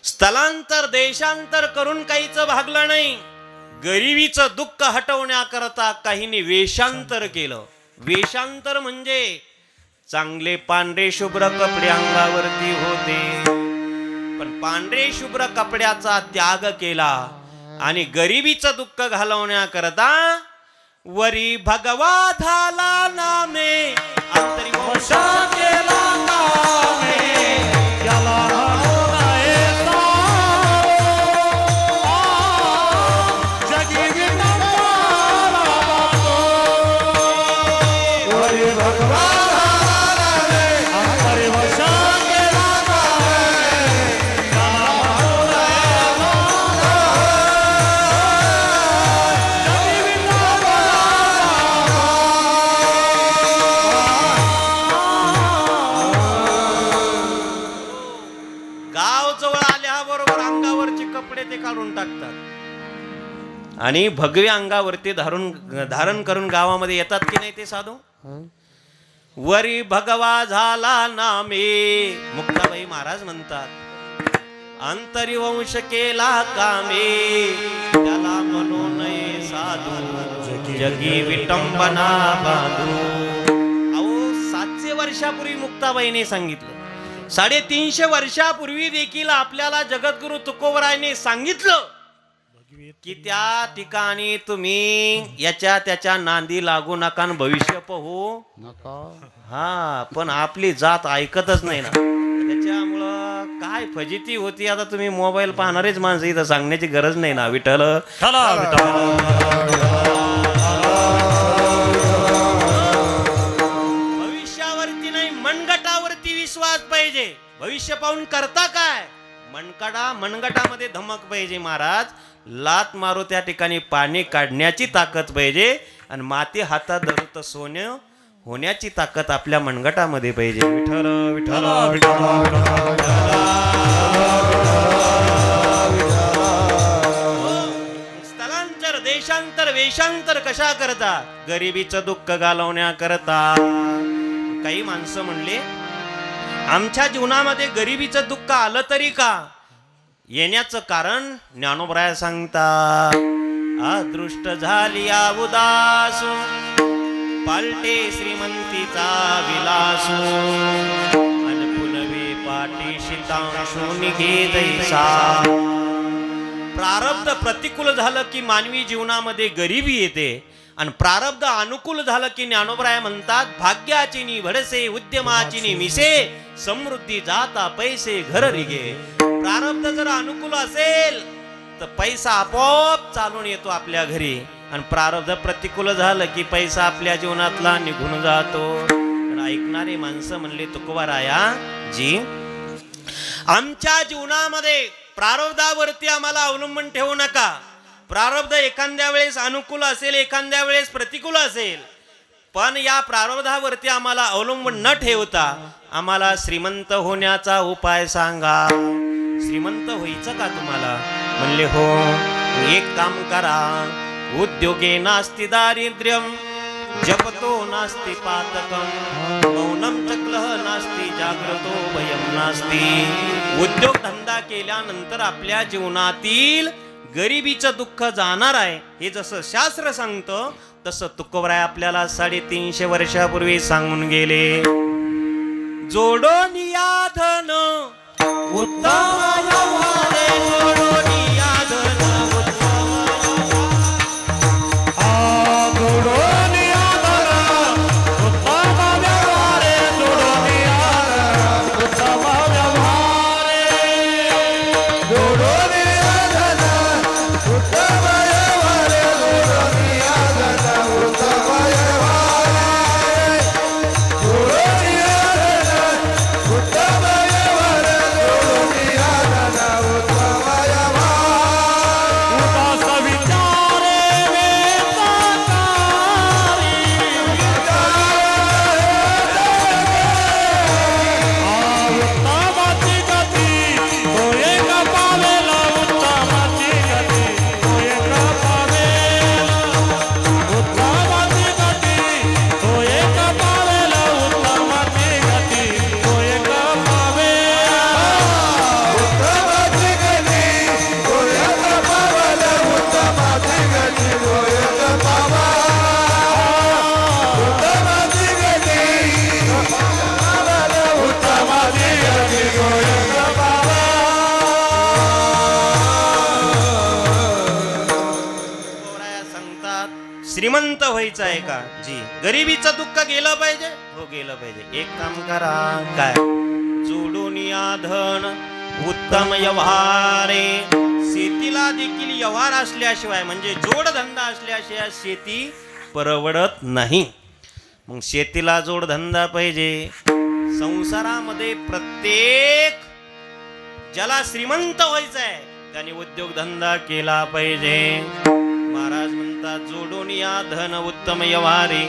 स्थलांतर, देशांतर करून काहीच भागलं नाही. गरिबीचं दुःख हटवण्याकरता काहींनी वेशांतर केलं. वेशांतर म्हणजे चांगले पांढरे शुभ्र कपडे अंगावरती होते, पण पांढरे शुभ्र कपड्याचा त्याग केला आणि गरिबीचं दुःख घालवण्याकरता वरी भगवा झाला नामे, अंतरी वंशा केला नामे. काढून टाकतात आणि भगवे अंगावरती धारण करून गावामध्ये येतात की नाही ते साधू. वरी भगवा झाला नामे, मुक्ताबाई महाराज म्हणतात, अंतरी वंश केला कामे, त्याला म्हणू नये साधू, जगी विटंबना बांधू. अहो 700 वर्षापूर्वी मुक्ताबाईने सांगितलं, 350 वर्षापूर्वी देखील आपल्याला जगद्गुरु तुकोबरायने सांगितलं की त्या ठिकाणी तुम्ही याच्या त्याच्या नांदी लागू नका आणि भविष्य पाहू नका. हा, पण आपली जात ऐकतच नाही ना, त्याच्यामुळं काय फजिती होती. आता तुम्ही मोबाईल पाहणारेच माणसं, इथं सांगण्याची गरज नाही ना. विठ्ठल भविष्यावरती नाही, मनगटावरती विश्वास पाहिजे. भविष्य पाहून करता काय? मनगटामध्ये धमक पाहिजे. महाराज लात मारू त्या ठिकाणी पाणी काढण्याची ताकद पाहिजे आणि माती हातात धरून सोनं होण्याची ताकद आपल्या मनगटामध्ये पाहिजे. विठ्ठल विठ्ठल स्थलांतर, देशांतर, वेशांतर कशा करता? गरिबीचं दुःख घालवण्याकरता. काही माणसं म्हणले, आमच्या जीवनामध्ये गरिबीचं दुःख आलं तरी का? येण्याचं कारण ज्ञानोबराय सांगतात, अदृष्ट झाली उदास, पालटे श्रीमंतीचा विलासू, अनपुनवे पाठीशी तांशू निघे दैसा. प्रारब्ध प्रतिकूल झालं की मानवी जीवनामध्ये गरिबी येते आणि प्रारब्ध अनुकूल झालं की ज्ञानोबराय म्हणतात, भाग्याची नि भडसे उद्यमाची नि मिसे, समृद्धी जाता पैसे घर रिगे. प्रारब्ध जर अनुकूल असेल तर पैसा आपोआप चालून येतो आपल्या घरी, आणि प्रारब्ध प्रतिकूल झालं की पैसा आपल्या जीवनातला निघून जातो. ऐकणारे माणसं म्हणले, तुकोबाराया जी, आमच्या जीवनामध्ये प्रारब्धावरती आम्हाला अवलंबन ठेवू नका. प्रारब्ध एखाद्या वेळेस अनुकूल असेल, एखाद्या वेळेस प्रतिकूल असेल, पण या प्रारब्धावरती आम्हाला अवलंबन न ठेवता आम्हाला श्रीमंत होण्याचा उपाय सांगा. श्रीमंत व्हायचं का तुम्हाला? म्हणले हो. एक काम करा, उद्योगे नास्ति दारिद्र्यम, जपतो नास्ति पातकम, मौनम चक्लह नास्ति जाग्रतो भयम नास्ति. उद्योग धंदा केल्यानंतर आपल्या जीवनातील गरिबीचं दुःख जाणार आहे, हे जसं शास्त्र सांगतं तसं तुकोबराय आपल्याला 350 वर्षापूर्वी सांगून गेले. जोडोन या धन उत्तम व्यवहारे, जोडोन या धन उत्तम जोडून या धन उत्तम व्यवहारे, जोडून या धन उत्तम व्यवहारे, जोडून या धन उत्तम व्यवहारे, जोडून या धन उत्तम व्यवहारे, जोडून या धन उत्तम व्यवहारे, जोडून या धन उत्तम व्यवहारे. उदास विचारे उत्तमाची गती तो एक पावेला, उत्तमाची गती तो एक पावेला, उत्तमाची गती तो एक पावेला, उत्तमाची गती तो एक पावेला, उत्तमाची गती तो एक पावेला, उत्तमाची गती तो एक पावेला, उत्तमाची गती उत्तमाची गती तो एक पावेला. तुकोबराय सांगतात, श्रीमंत व्हायचं आहे का? जी. गरिबीचं दुःख गेलं पाहिजे? हो, गेलं पाहिजे. एक काम करा, काय? जोडून या धन उत्तम व्यवहारे. शेतीला देखील व्यवहार असल्याशिवाय, म्हणजे जोडधंदा असल्याशिवाय शेती परवडत नाही. मग शेतीला जोडधंदा पाहिजे. संसारामध्ये प्रत्येक ज्याला श्रीमंत व्हायचं आहे त्याने उद्योगधंदा केला पाहिजे. महाराज म्हणतात, जोडून या धन उत्तम व्यवहारे,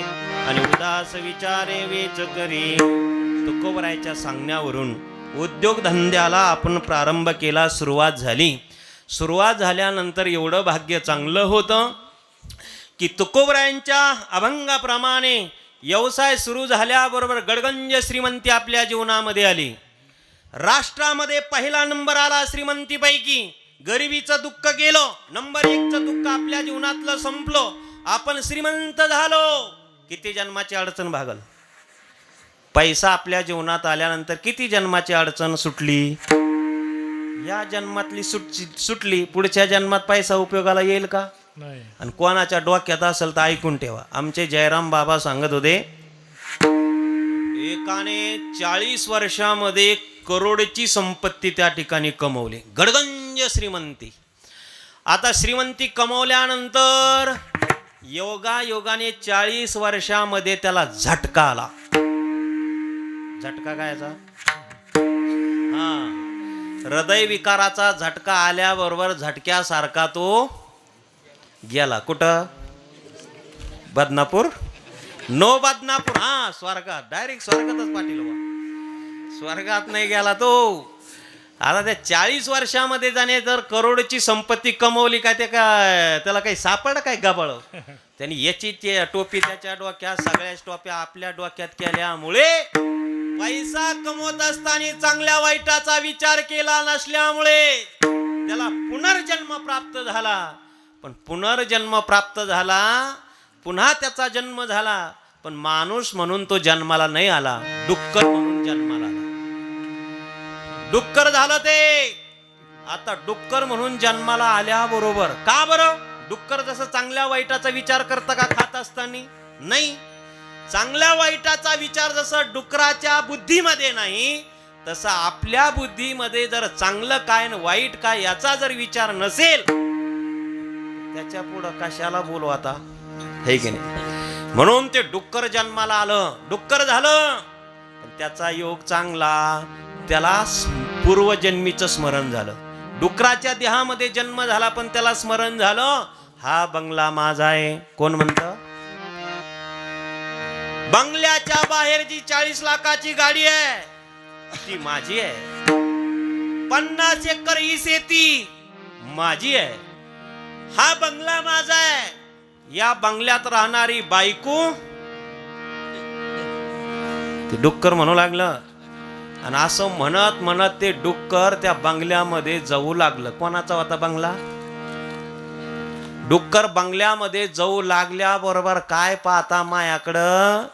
आणि उदास विचारे वेच करी. तुकोबरायच्या सांगण्यावरून उद्योगधंद्याला आपण प्रारंभ केला, सुरुवात झाली. सुरुवात झाल्यानंतर एवढं भाग्य चांगलं होतं की तुकोबरायांच्या अभंगाप्रमाणे व्यवसाय सुरू झाल्याबरोबर गडगंज श्रीमंती आपल्या जीवनामध्ये आली. राष्ट्रामध्ये पहिला नंबर आला श्रीमंतीपैकी. गरिबीचं दुःख गेलं, नंबर 1चं दुःख आपल्या जीवनातलं संपलं, आपण श्रीमंत झालो. किती जन्माची अडचण भागल. पैसा आपल्या जीवनात आल्यानंतर किती जन्माची अडचण सुटली. या जन्मातली सुटली, पुढच्या जन्मात पैसा उपयोगाला येईल का? नाही. आणि कोणाच्या डोक्यात असेल तर ऐकून ठेवा. आमचे जयराम बाबा सांगत होते, एकाने 40 वर्षामध्ये करोडची संपत्ती त्या ठिकाणी कमवली. गडगंज श्रीमंती. आता श्रीमंती कमवल्यानंतर योगाने 40 वर्षामध्ये त्याला झटका आला. झटका कायचा? हा, हृदयविकाराचा झटका आल्याबरोबर झटक्यासारखा तो गेला. कुठं? बदनापूर? नो बदनापूर, हा, स्वर्गात. डायरेक्ट स्वर्गातच पाटील बा. स्वर्गात नाही गेला तो. आता त्या 40 वर्षामध्ये जाणे जर करोडची संपत्ती कमवली काय, ते काय त्याला काही सापड काय गबाळ. त्यांनी याची टोपी त्याच्या डोक्यात, सगळ्याच टोप्या आपल्या डोक्यात केल्यामुळे, पैसा कमवत असताना चांगल्या वाईटाचा विचार केला नसल्यामुळे त्याला पुनर्जन्म प्राप्त झाला. पण पुनर्जन्म प्राप्त झाला, पुन्हा त्याचा जन्म झाला, पण माणूस म्हणून तो जन्माला नाही आला, डुक्कर म्हणून जन्माला आला. डुक्कर झालं ते. आता डुक्कर म्हणून जन्माला आल्याबरोबर, का बरं डुक्कर जसं चांगल्या वाईटाचा विचार करतं का खात असताना? नाही. चांगल्या वाईटाचा विचार जसं डुकराच्या बुद्धीमध्ये नाही, तसा आपल्या बुद्धीमध्ये जर चांगलं काय आणि वाईट काय याचा जर विचार नसेल, त्याच्या पुढं कशाला बोलू आता, हे की नाही? म्हणून ते डुक्कर जन्माला आलं, डुक्कर झालं, पण त्याचा योग चांगला, त्याला पूर्वजन्मीचं स्मरण झालं. डुकराच्या देहामध्ये जन्म झाला पण त्याला स्मरण झालं, हा बंगला माझा आहे. कोण म्हणतं? बंगल्याच्या बाहेर जी 40 लाखाची गाडी आहे ती माझी आहे. 50 एकर ही शेती माझी आहे. हा बंगला माझा आहे. या बंगल्यात राहणारी बायको, ते डुक्कर म्हणू लागलं. आणि असं म्हणत म्हणत ते डुक्कर त्या बंगल्यामध्ये जाऊ लागलं. कोणाचा होता बंगला? डुक्कर बंगल्यामध्ये जाऊ लागल्याबरोबर काय पाहता मायाकडं,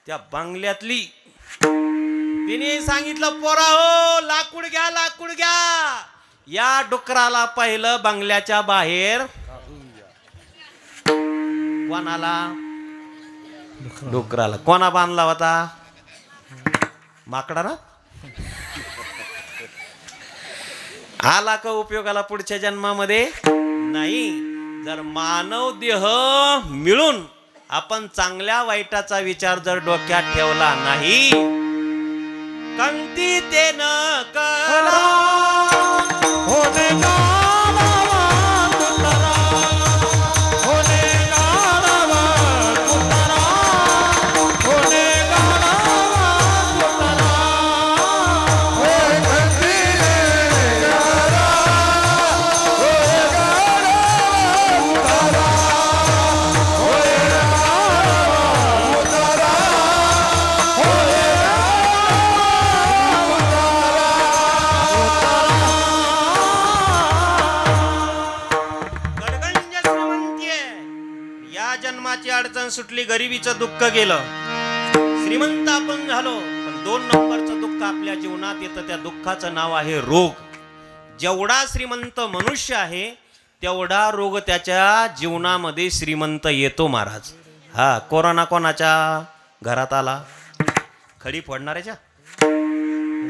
त्या बंगल्यातली तिने सांगितलं, पोरा हो लाकूड घ्या, लाकूड घ्या. या डुकराला पहिलं बंगल्याच्या बाहेर, कोणाला? डुकराला. कोणा बांधला होता? माकडाला. आला का उपयोगाला पुढच्या जन्मामध्ये? नाही. जर मानव देह मिळून आपण चांगल्या वाईटाचा विचार जर डोक्यात ठेवला नाही, कंती ते न करा होने गावा कुतरा, होने गावा कुतरा, होने गावा कुतरा. होय घंटी रे गारा, होय गारा कुतरा, होय गारा कुतरा, होय गडगंज श्रीमंती आहे. या जन्माची अडचण सुटली, गरिबीचं दुःख गेलं, श्रीमंत आपण झालो. पण 2 नंबरचं दुःख आपल्या जीवनात येतं. त्या दुःखाचं नाव आहे रोग. जेवढा श्रीमंत मनुष्य आहे तेवढा रोग त्याच्या जीवनामध्ये श्रीमंत येतो महाराज. हा, कोरोना कोणाच्या घरात आला? खडी फोडणाऱ्याच्या,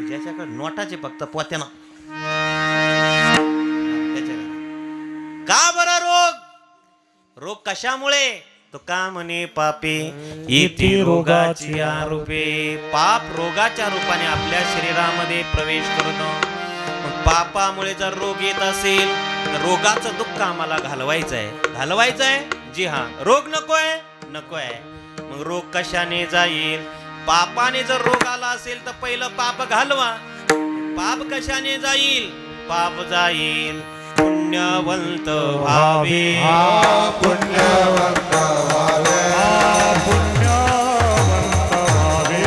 ज्याच्याकडे नोटाचे फक्त पोत्याना, त्याच्या घरात. का बरं रोग? रोग कशामुळे? तो का म्हणे पापे इति रोगाची आरूपे. पाप रोगाच्या रूपाने आपल्या शरीरामध्ये प्रवेश करतो. मग पापामुळे जर रोग येत असेल तर रोगाचं दुःख आम्हाला घालवायचं आहे. घालवायचं आहे? जी हा. रोग नकोय? नकोय. मग रोग कशाने जाईल? पापाने जर रोग आला असेल तर पहिलं पाप घालवा. पाप कशाने जाईल? पाप जाईल पुण्यवंत व्हावे. पुण्यवंत व्हावे, पुण्यवंत व्हावे,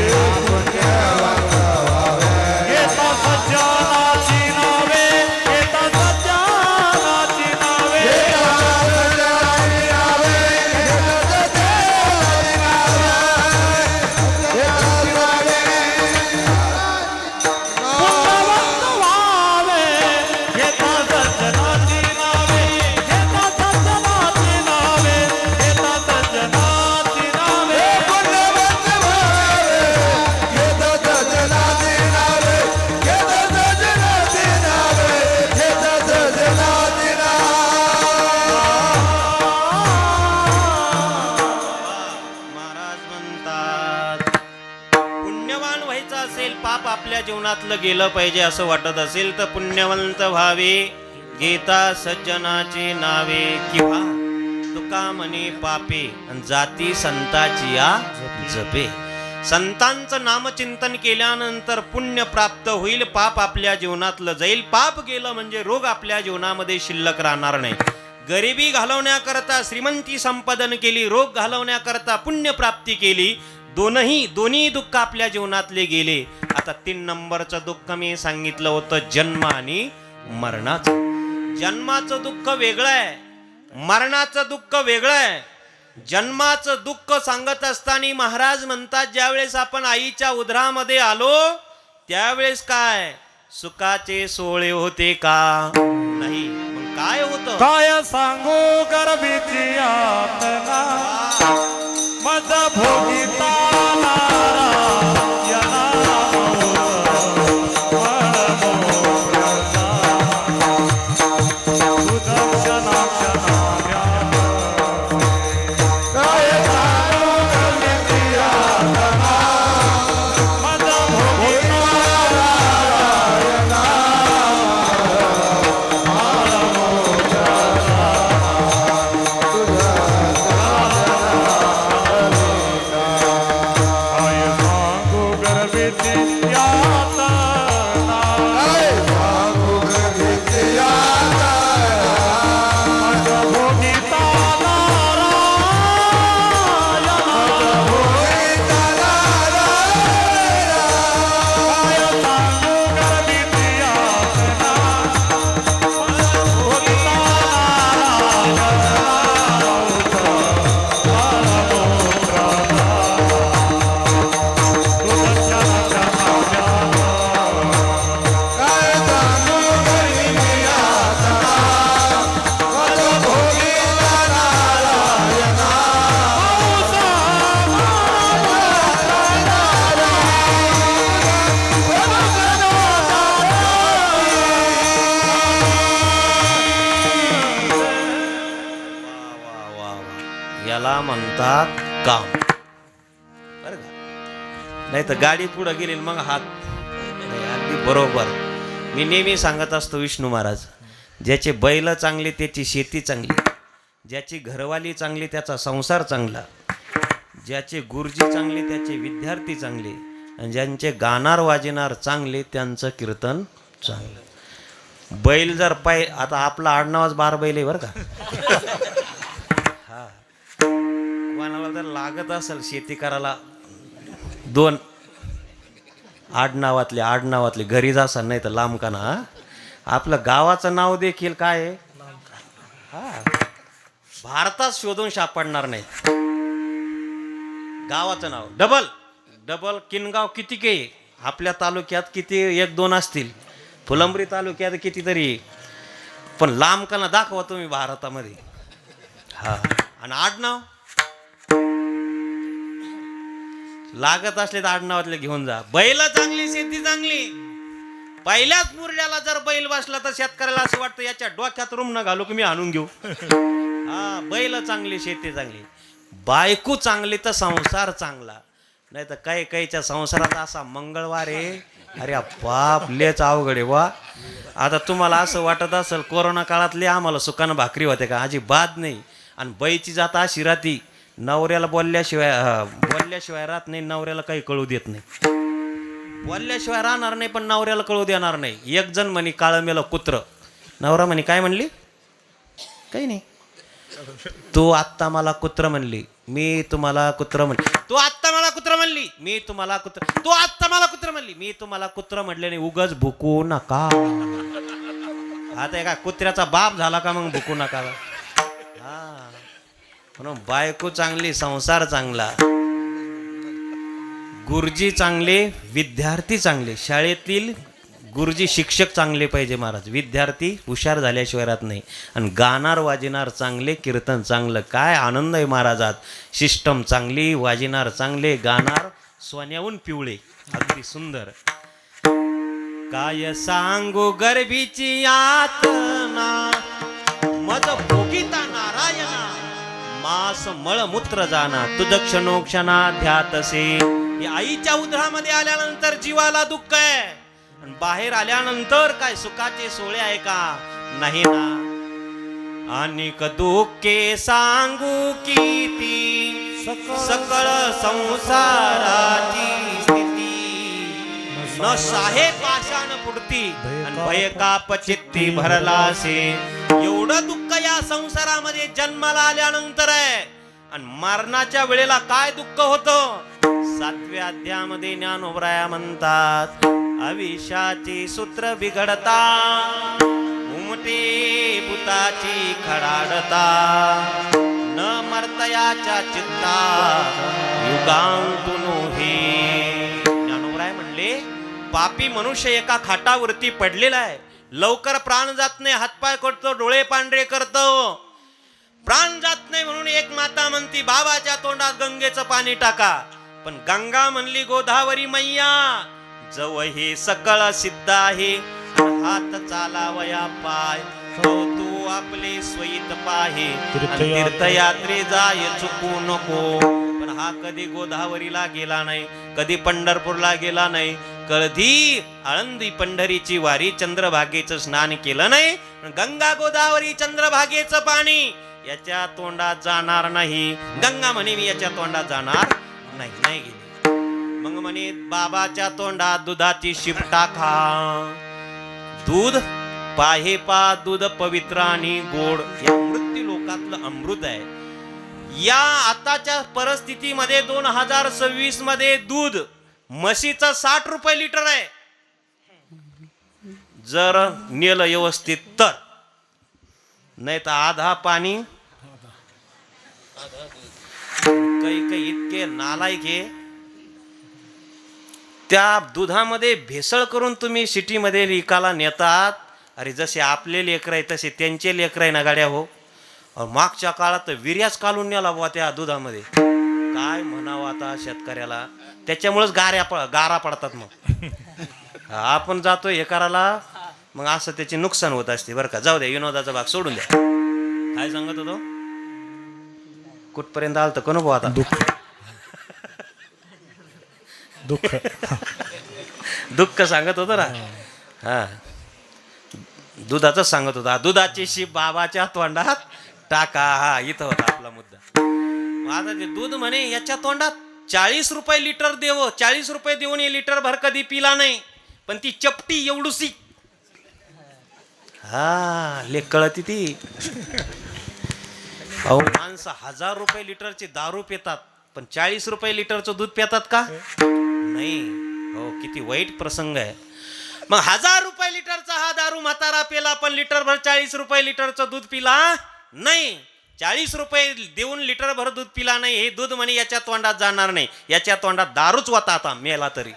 पुण्यवंत व्हावे. येता सज्जनाची नावे, येता सज्जनाची नावे, येता सज्जनाची नावे, येता सज्जनाची नावे, येता पुण्यवंत व्हावे, येता सज्जनाची नावे, येता सज्जनाची नावे, येता सज्जनाची नावे. पुण्यवंत व्हावे, येता सज्जनाची नावे, येता सज्जनाची नावे, येता सज्जनाची महाराज म्हणतात, पुण्यवान व्हायचं असेल, पाप आपल्या जीवनातलं गेलं पाहिजे असं वाटत असेल तर पुण्यवंत व्हावे, गीता सज्जनाची नावे. किंवा तुका म्हणे पापे आणि जाती संताची या जपे. संतांचं नामचिंतन केल्यानंतर पुण्य प्राप्त होईल, पाप आपल्या जीवनातलं जाईल. पाप गेलं म्हणजे रोग आपल्या जीवनामध्ये शिल्लक राहणार नाही. गरिबी घालवण्याकरता श्रीमंती संपादन केली, रोग घालवण्याकरता पुण्य प्राप्ती केली. दोन्ही दुःख आपल्या जीवनातले गेले. आता 3 नंबरचं दुःख मी सांगितलं होतं, जन्म आणि मरणाचं. जन्माचं दुःख वेगळं आहे, मरणाचं दुःख वेगळं आहे. जन्माचं दुःख सांगत असताना महाराज म्हणतात, ज्यावेळेस आपण आईच्या उदरामध्ये आलो त्यावेळेस काय सुखाचे सोहळे होते का? नाही. मग काय होतं काय सांगू गर्भीची यातना मज भोगिता नारायणा सुदर्शना क्षणाव्या काय सांगू गर्भीची यातना मज भोगिता काय सांगू गर्भीची यातना मज भोगिता याला म्हणतात काम बरं का नाही तर गाडी पुढे गेली मग हात नाही, अगदी बरोबर. मी नेहमी सांगत असतो विष्णू महाराज ज्याचे बैल चांगले त्याची शेती चांगली, ज्याची घरवाली चांगली त्याचा संसार चांगला, ज्याचे गुरुजी चांगले त्याचे विद्यार्थी चांगले, आणि ज्यांचे गाणार वाजणार चांगले त्यांचं कीर्तन चांगलं. बैल जर आता आपला आडनावाच 12 बैल आहे बरं का. कोणाला जर लागत असेल शेती करायला 2 आडनावातले घरीच असाल नाही तर लांब का ना. आपलं गावाचं नाव देखील काय आहे हा भारतात शोधून सापडणार नाही. गावाचं नाव डबल किनगाव किती के आपल्या तालुक्यात किती 1-2 असतील, फुलंब्री तालुक्यात कितीतरी, पण लांब का ना दाखवा तुम्ही भारतामध्ये. हा आणि आडनाव लागत असले तर आडनावातले घेऊन जा. बैल चांगली शेती चांगली. पहिल्याच मुरड्याला जर बैल बसला तर शेतकऱ्याला असं वाटतं याच्या डोक्यात रुमणं घालू की मी आणून घेऊ. हा बैल चांगली शेती चांगली, बायको चांगली तर संसार चांगला. नाही तर काही काहीच्या संसारात असा मंगळवार आहे अरे बाप लेच अवघड आहे वा. आता तुम्हाला असं वाटत असेल कोरोना काळातले आम्हाला सुकानं भाकरी होते का, अजिबात नाही. आणि बाईची जात अशी राहती नवऱ्याला बोलल्याशिवाय राहत नाही, नवऱ्याला काही कळू देत नाही, बोलल्याशिवाय राहणार नाही पण नवऱ्याला कळू देणार नाही. एक जण म्हणे काळं मेलं कुत्र, नवरा म्हणे काय म्हणली, काही नाही, तू आत्ता मला कुत्र म्हणली मी तुम्हाला कुत्र म्हणली, तू आत्ता मला कुत्र म्हणली मी तुम्हाला कुत्र, तू आत्ता मला कुत्र म्हणली मी तुम्हाला कुत्र म्हटले नाही. उगाच भुकू नका. आता एका कुत्र्याचा बाप झाला का मग भुकू नका. हा म्हणून बायको चांगली संसार चांगला, गुरुजी चांगले विद्यार्थी चांगले. शाळेतील गुरुजी शिक्षक चांगले पाहिजे महाराज, विद्यार्थी हुशार झाल्याशिवाय राहत नाही. आणि गाणार वाजणार चांगले, कीर्तन चांगलं. काय आनंद आहे महाराजात. सिस्टम चांगली, वाजणार चांगले, गाणार सोन्याहून पिवळे, अगदी सुंदर. काय सांगू गर्भीची यातना मज भोगिता नारायणा, मास मळमूत्र जाना तुझ क्षणोक्षणा ध्यातसे. आईच्या उदरामध्ये आल्यानंतर जीवाला दुःख आहे, आणि बाहेर आल्यानंतर काय सुखाचे सोहळे आहे का, नाही ना. अनेक दुःखे सांगू किती सकळ संसाराची स्थिती, न साहे पाषाण पुढती आणि भय काप चित्ती भरलासे. एवढं दुःख या संसारामध्ये जन्माला आल्यानंतर आहे. आणि मरणाच्या वेळेला काय दुःख होतं, 7व्या अध्यायामध्ये ज्ञानोबराया म्हणतात, अविषाची सूत्र बिघडता उमटे भूताची खडाडता, न मर्तयाच्या चित्ता युगांतून हे. ज्ञानोबराय म्हणले पापी मनुष्य एका खाटावरती पडलेला आहे, लवकर प्राण जात नाही, हातपाय करतो, डोळे पांढरे करतो. प्राण जात नाही म्हणून एक माता म्हणती बाबाच्या तोंडात गंगेचं पाणी टाका. पण गंगा म्हणली गोदावरी मैया जव हे सकळ सिद्ध आहे, हात चालावया पाय तू आपले स्वैत पाहे, तीर्थयात्रे जाय चुकू नको. पण हा कधी गोदावरीला गेला नाही, कधी पंढरपूरला गेला नाही, कधी आळंदी पंढरीची वारी चंद्रभागेचं स्नान केलं नाही. गंगा गोदावरी चंद्रभागेचं पाणी याच्या तोंडात जाणार नाही. गंगा म्हणे मी याच्या तोंडात जाणार नाही. नाही गेली. मग म्हणे बाबाच्या तोंडात दुधाची शिप टाका. दूध पाहे पा दूध पवित्र आणि गोड, या मृत्यू लोकातलं अमृत आहे. या आताच्या परिस्थितीमध्ये 2026 मध्ये दूध म्हशीचं 60 रुपये लिटर आहे. जर नेलं व्यवस्थित तर, नाही तर आधा पाणी. काही इतके नालायक आहे, त्या दुधामध्ये भेसळ करून तुम्ही सिटीमध्ये विकायला नेतात. अरे जसे आपले लेकर आहे तसे त्यांचे लेकर आहे ना गाड्या हो. मागच्या काळात विर्याच काढून नेला बुवा त्या दुधामध्ये. काय म्हणावं आता शेतकऱ्याला, त्याच्यामुळेच गारा पडतात. मग आपण जातो हे करायला, मग असं त्याचे नुकसान होत असते बरं का. जाऊ द्या, विनोदाचा भाग सोडून द्या. काय सांगत होतो, कुठपर्यंत आलत कोण भाऊ आता. दुःख सांगत होतं ना. हा, दुधाच सांगत होता. दुधाची शिप बाबाच्या तोंडात टाका. हा, इथं होता आपला मुद्दा. आता ते दूध म्हणे याच्या तोंडात 40 रुपये लिटर देव. 40 रुपये देऊन हे लिटर भर कधी पिला नाही, पण ती चपटी एवढूसी. हा, लेख कळती ती. अहो माणसं 1000 रुपये लिटरची दारू पितात, पण 40 रुपये लिटरचं दूध पितात का नाही. हो, किती वाईट प्रसंग आहे. मग 1000 रुपये लिटरचा हा दारू म्हातारा पेला, पण लिटरभर 40 रुपये लिटरचं दूध पिला नाही. 40 रुपये देऊन लिटरभर दूध पिला नाही. हे दूध म्हणे याच्या तोंडात जाणार नाही. याच्या तोंडात दारूच होता आता मेला तरी.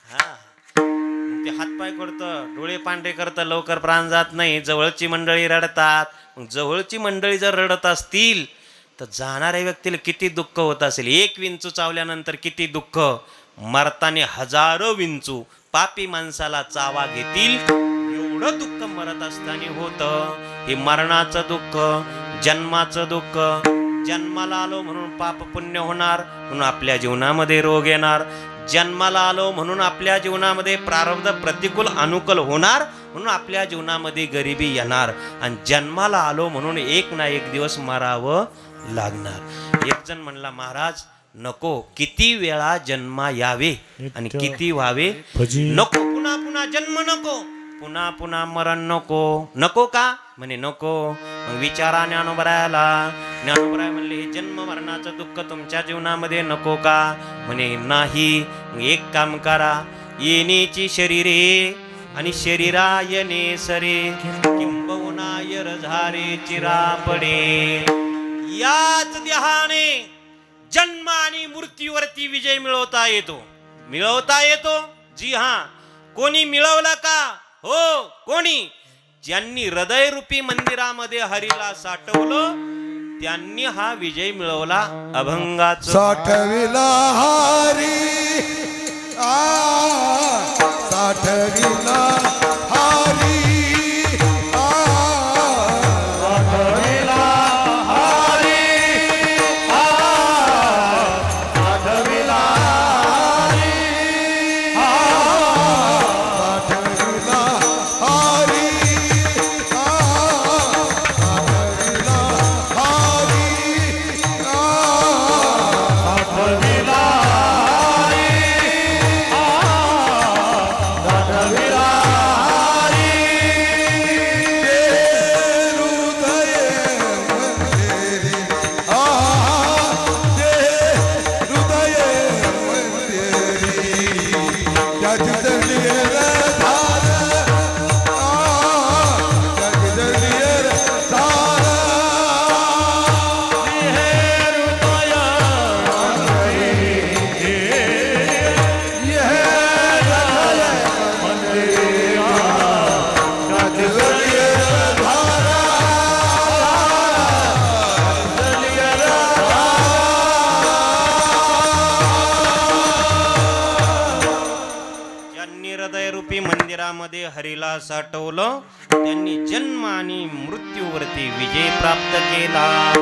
हा, ते हातपाय करतं, डोळे पांढरे करतं, लवकर प्राण जात नाही. जवळची मंडळी रडतात. मग जवळची मंडळी जर रडत असतील तर जाणाऱ्या व्यक्तीला किती दुःख होत असेल. एक विंचू चावल्यानंतर किती दुःख. मरताने हजारो विंचू पापी माणसाला चावा घेतील, एवढं दुःख मरत असताना होतं. हे मरणाचं दुःख, जन्माचं दुःख. जन्माला आलो म्हणून पाप पुण्य होणार, म्हणून आपल्या जीवनामध्ये रोग येणार. जन्माला आलो म्हणून आपल्या जीवनामध्ये प्रारब्ध प्रतिकूल अनुकूल होणार, म्हणून आपल्या जीवनामध्ये गरिबी येणार. आणि जन्माला आलो म्हणून एक ना एक दिवस मरावं लागणार. एक जण म्हणला, महाराज नको किती वेळा जन्मा यावे आणि किती व्हावे नको. पुन्हा पुन्हा जन्म नको, पुन्हा पुन्हा मरण नको. नको का म्हणे नको. मग विचारा ज्ञानोबरायाला. ज्ञानोबराय म्हणले हे जन्म मरणाचं दुःख तुमच्या जीवनामध्ये नको का म्हणे नाही. एक काम करा, येण्याची शरीरे आणि शरीरा येणे सरे, किंबहुना झारे चिरा पडे. याच देहाने जन्म आणि मृत्यूवरती विजय मिळवता येतो. मिळवता येतो. जी हा, कोणी मिळवला का हो, कोणी ज्यांनी हृदयरूपी मंदिरामध्ये हरीला साठवलं त्यांनी हा विजय मिळवला. अभंगाचा साठविला हरी, साठविला हरी, साठविला हरी, साठविला हरी, हरीला साठवलं, त्यांनी जन्म आणि मृत्यूवरती विजय प्राप्त केला.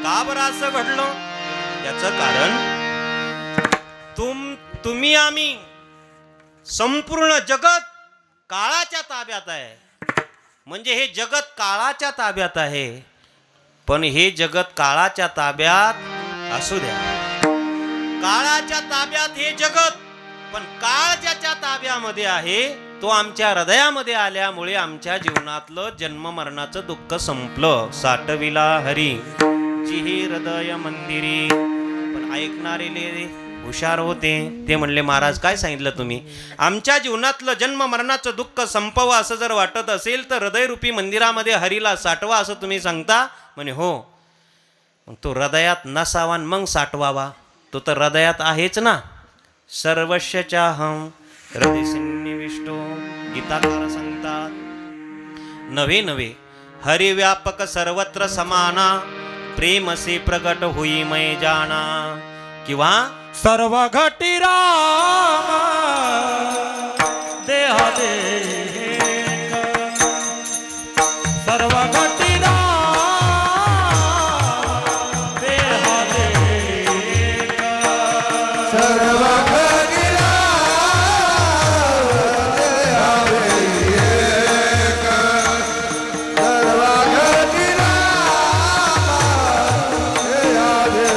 का बरं असं घडलं? याचं कारण तुम्ही आम्ही संपूर्ण जगत काळाच्या ताब्यात आहे. म्हणजे हे जगत काळाच्या ताब्यात आहे. पण हे जगत काळाच्या ताब्यात असू द्या, काळाच्या ताब्यात हे जगत, पण काळ ज्याच्या ताब्यामध्ये आहे तो आमच्या हृदयामध्ये आल्यामुळे आमच्या जीवनातलं जन्म मरणाचं दुःख संपलं. साठविला हरी जी हे हृदय मंदिरी. पण ऐकणारे हुशार होते. ते म्हणले, महाराज काय सांगितलं तुम्ही? आमच्या जीवनातलं जन्म मरणाचं दुःख संपवा असं जर वाटत असेल तर हृदयरूपी मंदिरामध्ये हरीला साठवा असं तुम्ही सांगता? म्हणे हो. मग तो हृदयात नसावा मग साठवावा. तो तर हृदयात आहेच ना. सर्वस्यचाहं हृदय सन्निविष्टो गीताकार सांगतात. नवे नवे हरिव्यापक सर्वत्र समाना, प्रेम से प्रगट हुई मै जाना. किंवा सर्व घटी राम देहा दे, सर्व घटी राम देहा दे, सर्व घटी राम देहा दे, सर्व घटी राम देहा दे.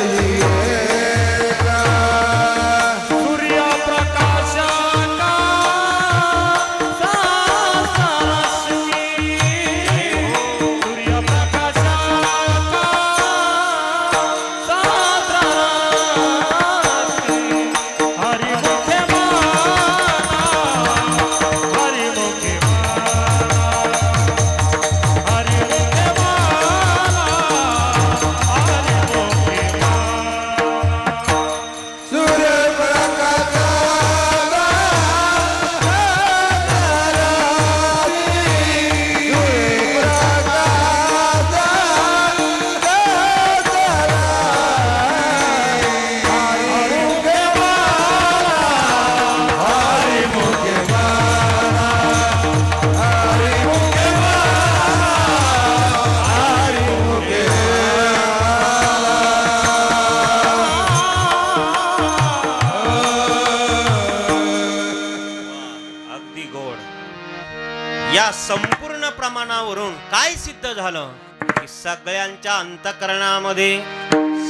या संपूर्ण प्रमाणावरून काय सिद्ध झालं की सगळ्यांच्या अंतःकरणामध्ये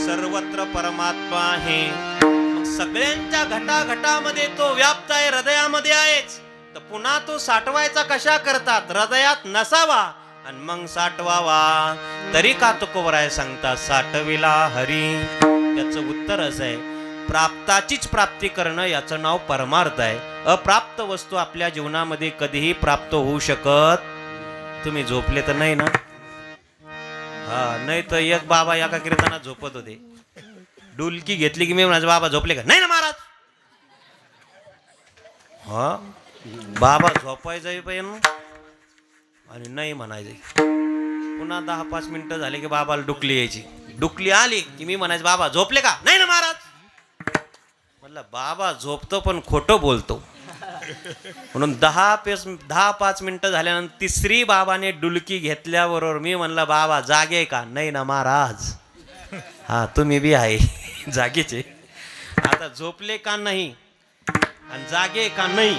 सर्वत्र परमात्मा आहे. सगळ्यांच्या घटाघटामध्ये तो व्याप्त आहे, हृदयामध्ये आहेच. तर पुन्हा तो साठवायचा कशा करतात? हृदयात नसावा आणि मग साठवावा. तरी का तुकोबराय सांगतात साठविला हरी. त्याचं उत्तर असं आहे, प्राप्ताचीच प्राप्ती करणं याचं नाव परमार्थ आहे. अप्राप्त वस्तू आपल्या जीवनामध्ये कधीही प्राप्त होऊ शकत. तुम्ही झोपले तर नाही ना? हा, नाही तर एक बाबा एका कीर्तनात झोपत होते. डुलकी घेतली की मी माझे बाबा झोपले का? नाही ना महाराज. हा, बाबा झोपायचं पाहिजे आणि नाही म्हणायचं. पुन्हा 10-5 मिनिटं झाले की बाबाला डुकली यायची. डुकली आली की मी म्हणायचं बाबा झोपले का? नाही ना महाराज. म्हटलं बाबा झोपतो पण खोटं बोलतो. म्हणून 10-5 मिनिटं झाल्यानंतर तिसरी बाबाने डुलकी घेतल्याबरोबर मी म्हणलं बाबा जागे का? नाही ना महाराज. हा, तुम्ही बी आहे जागेचे. आता झोपले का नाही आणि जागे का नाही,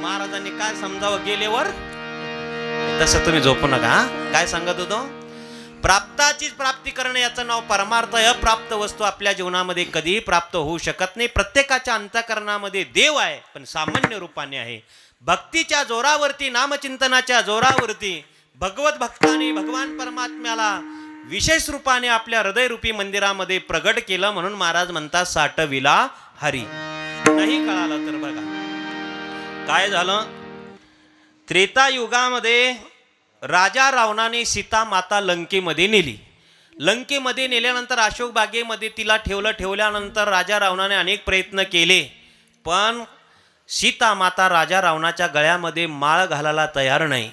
महाराजांनी काय समजावं गेल्यावर? तसं तुम्ही झोपू नका. काय सांगत होतो? प्राप्ताचीच प्राप्ती करणं याचं नाव परमार्थ आहे. अप्राप्त वस्तू आपल्या जीवनामध्ये कधीही प्राप्त होऊ शकत नाही. प्रत्येकाच्या अंतःकरणामध्ये देव आहे, पण सामान्य रूपाने आहे. भक्तीच्या जोरावरती, नामचिंतनाच्या जोरावरती भगवत भक्ताने भगवान परमात्म्याला विशेष रूपाने आपल्या हृदयरूपी मंदिरामध्ये प्रगट केलं. म्हणून महाराज म्हणतात साठविला हरी. नाही कळालं तर बघा काय झालं. त्रेतायुगामध्ये राजा रावणाने सीता माता लंकेमध्ये नेली. लंकेमध्ये नेल्यानंतर अशोक बागेमध्ये तिला ठेवल्यानंतर राजा रावणाने अनेक प्रयत्न केले, पण सीता माता राजा रावणाच्या गळ्यामध्ये माळ घालायला तयार नाही.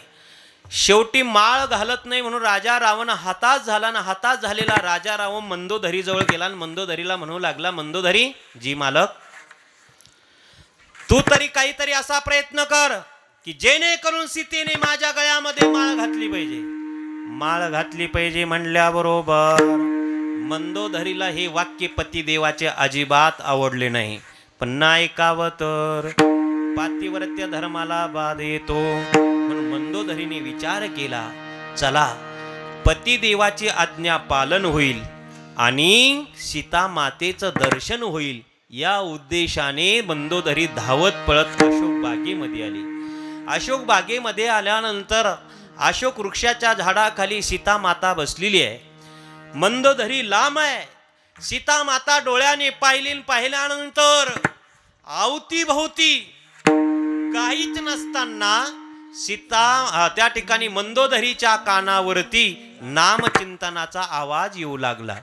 शेवटी माळ घालत नाही म्हणून राजा रावण हताश झाला ना. हताश झालेला राजा रावण मंदोदरी जवळ गेला आणि मंदोदरीला म्हणू लागला, मंदोदरी जी मालक, तू तरी काहीतरी असा प्रयत्न कर की जेणेकरून सीतेने माझ्या गळ्यामध्ये माळ घातली पाहिजे. माळ घातली पाहिजे म्हणल्याबरोबर मंदोदरीला हे वाक्य पतिदेवाचे अजिबात आवडले नाही. पण नाही ऐकावं तर पातिव्रत्य धर्माला बाध येतो. म्हणून मंदोदरीने विचार केला, चला पतिदेवाची आज्ञा पालन होईल आणि सीता मातेचं दर्शन होईल. या उद्देशाने मंदोदरी धावत पळत अशोक बागेमध्ये आली. अशोक बागेमध्ये आल्यानंतर अशोक वृक्षाच्या झाडाखाली सीता माता बसलेली आहे. मंदोदरी लांब आहे. सीता माता डोळ्याने पाहिल्यानंतर अवतीभोवती काहीच नसताना सीता त्या ठिकाणी मंदोदरीच्या कानावरती नामचिंतनाचा आवाज येऊ लागला.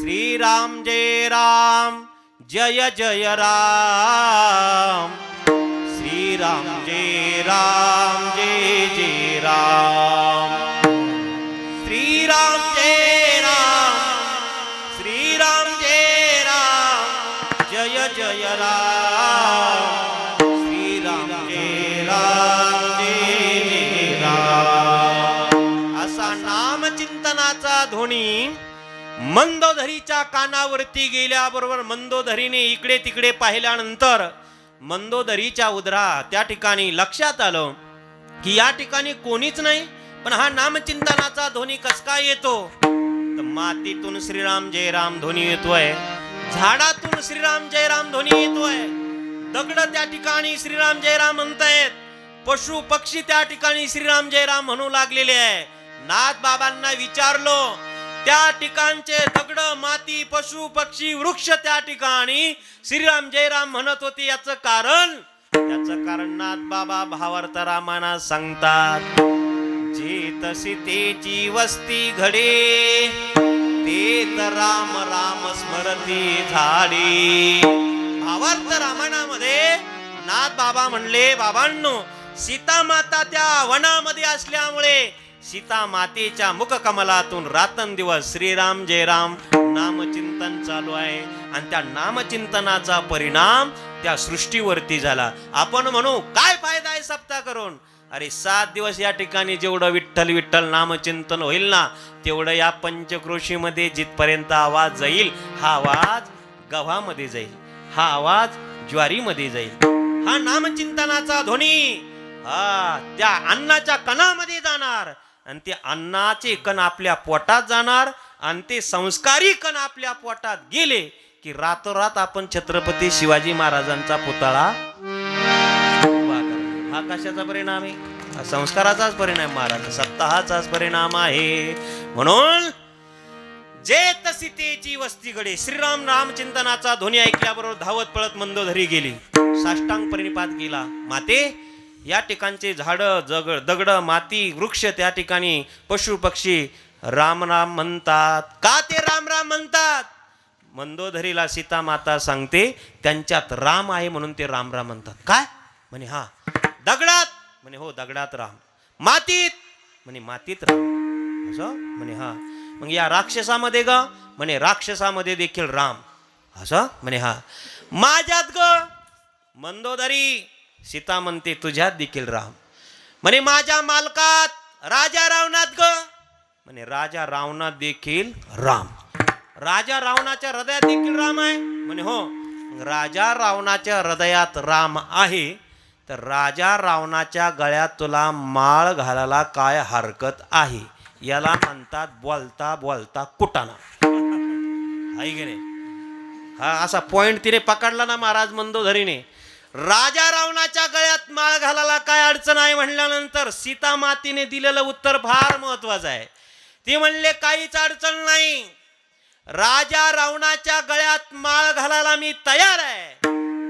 श्रीराम जय राम जय जय राम, श्रीराम जय राम जय जय राम, श्रीराम जय राम, श्रीराम जय राम जय जय राम, श्रीराम जय राम जय जय राम. असा नामचिंतनाचा ध्वनी मंदोदरीच्या कानावरती गेल्याबरोबर मंदोदरीने इकडे तिकडे पाहिल्यानंतर मंदोदरीच्या उदरा त्या ठिकाणी लक्षात आलं की या ठिकाणी कोणीच नाही. पण हा नामचिंतनाचा ध्वनी कस काय येतो? तर मातीतून श्रीराम जय राम ध्वनी येतोय, झाडातून श्रीराम जय राम ध्वनी येतोय, दगड त्या ठिकाणी श्रीराम जय राम म्हणतायत, पशु पक्षी त्या ठिकाणी श्रीराम जय राम म्हणू लागलेले आहे. नाथ बाबांना विचारलो, त्या ठिकाणचे दगड माती पशु पक्षी वृक्ष त्या ठिकाणी श्रीराम जय राम म्हणत होते. याचं कारण नाथ बाबा भावार्थ रामाना सांगतात, जेत सीतेची वस्ती घडे तेत राम राम स्मरती झाडी. भावार्थ रामायणामध्ये नाथ बाबा म्हणले, बाबांनो सीता माता त्या वनामध्ये असल्यामुळे सीता मातेच्या मुखकमलातून रात्रंदिवस श्रीराम जय राम नामचिंतन चालू आहे. आणि त्या नामचिंतनाचा परिणाम त्या सृष्टीवरती झाला. आपण म्हणू काय फायदा आहे सप्ताह करून? अरे 7 दिवस या ठिकाणी जेवढं विठ्ठल विठ्ठल नामचिंतन होईल ना, तेवढं या पंचक्रोशीमध्ये जिथपर्यंत आवाज जाईल, हा आवाज गव्हामध्ये जाईल, हा आवाज ज्वारीमध्ये जाईल. हा नामचिंतनाचा ध्वनी त्या अन्नाच्या कणामध्ये जाणार आणि ते अन्नाचे कण आपल्या पोटात जाणार आणि ते संस्कारी कण आपल्या पोटात गेले की रातोरात आपण छत्रपती शिवाजी महाराजांचा पुतळा उभा करणार. हा कशाचा परिणाम आहे? हा संस्काराचाच परिणाम, महाराज सप्ताहाचाच परिणाम आहे. म्हणून जेत सीतेची वस्ती घडे श्रीराम रामचिंतनाचा ध्वनी ऐकल्याबरोबर धावत पळत मंदोदरी गेली, साष्टांग परिनिपात केला. माते, या ठिकाणचे झाड दगड माती वृक्ष त्या ठिकाणी पशु पक्षी राम राम म्हणतात. का ते राम राम म्हणतात? मंदोदरीला सीता माता सांगते त्यांच्यात राम आहे म्हणून ते राम राम म्हणतात. काय म्हणे? हा. दगडात म्हणे हो दगडात राम, मातीत म्हणे मातीत राम, असं म्हणे हा. मग या राक्षसामध्ये ग म्हणे राक्षसामध्ये देखील राम, असं म्हणे हा. माझ्यात ग मंदोदरी सीता म्हणते तुझ्यात देखील राम. म्हणे माझ्या मालकात राजा रावणात ग म्हणे राजा रावणात देखील राम. राजा रावणाच्या हृदयात देखील राम आहे म्हणे हो. राजा रावणाच्या हृदयात राम आहे तर राजा रावणाच्या गळ्यात तुला माळ घालायला काय हरकत आहे? याला म्हणतात बोलता बोलता कुटाणा. आहे की नाही? हा असा पॉइंट तिने पकडला ना महाराज मंदोदरीने. राजा रावणाच्या गळ्यात माळ घालायला काय अडचण आहे म्हणल्यानंतर सीता मातेने दिलेलं उत्तर फार महत्वाचं आहे. ती म्हणले काहीच अडचण नाही, राजा रावणाच्या गळ्यात माळ घालायला मी तयार आहे,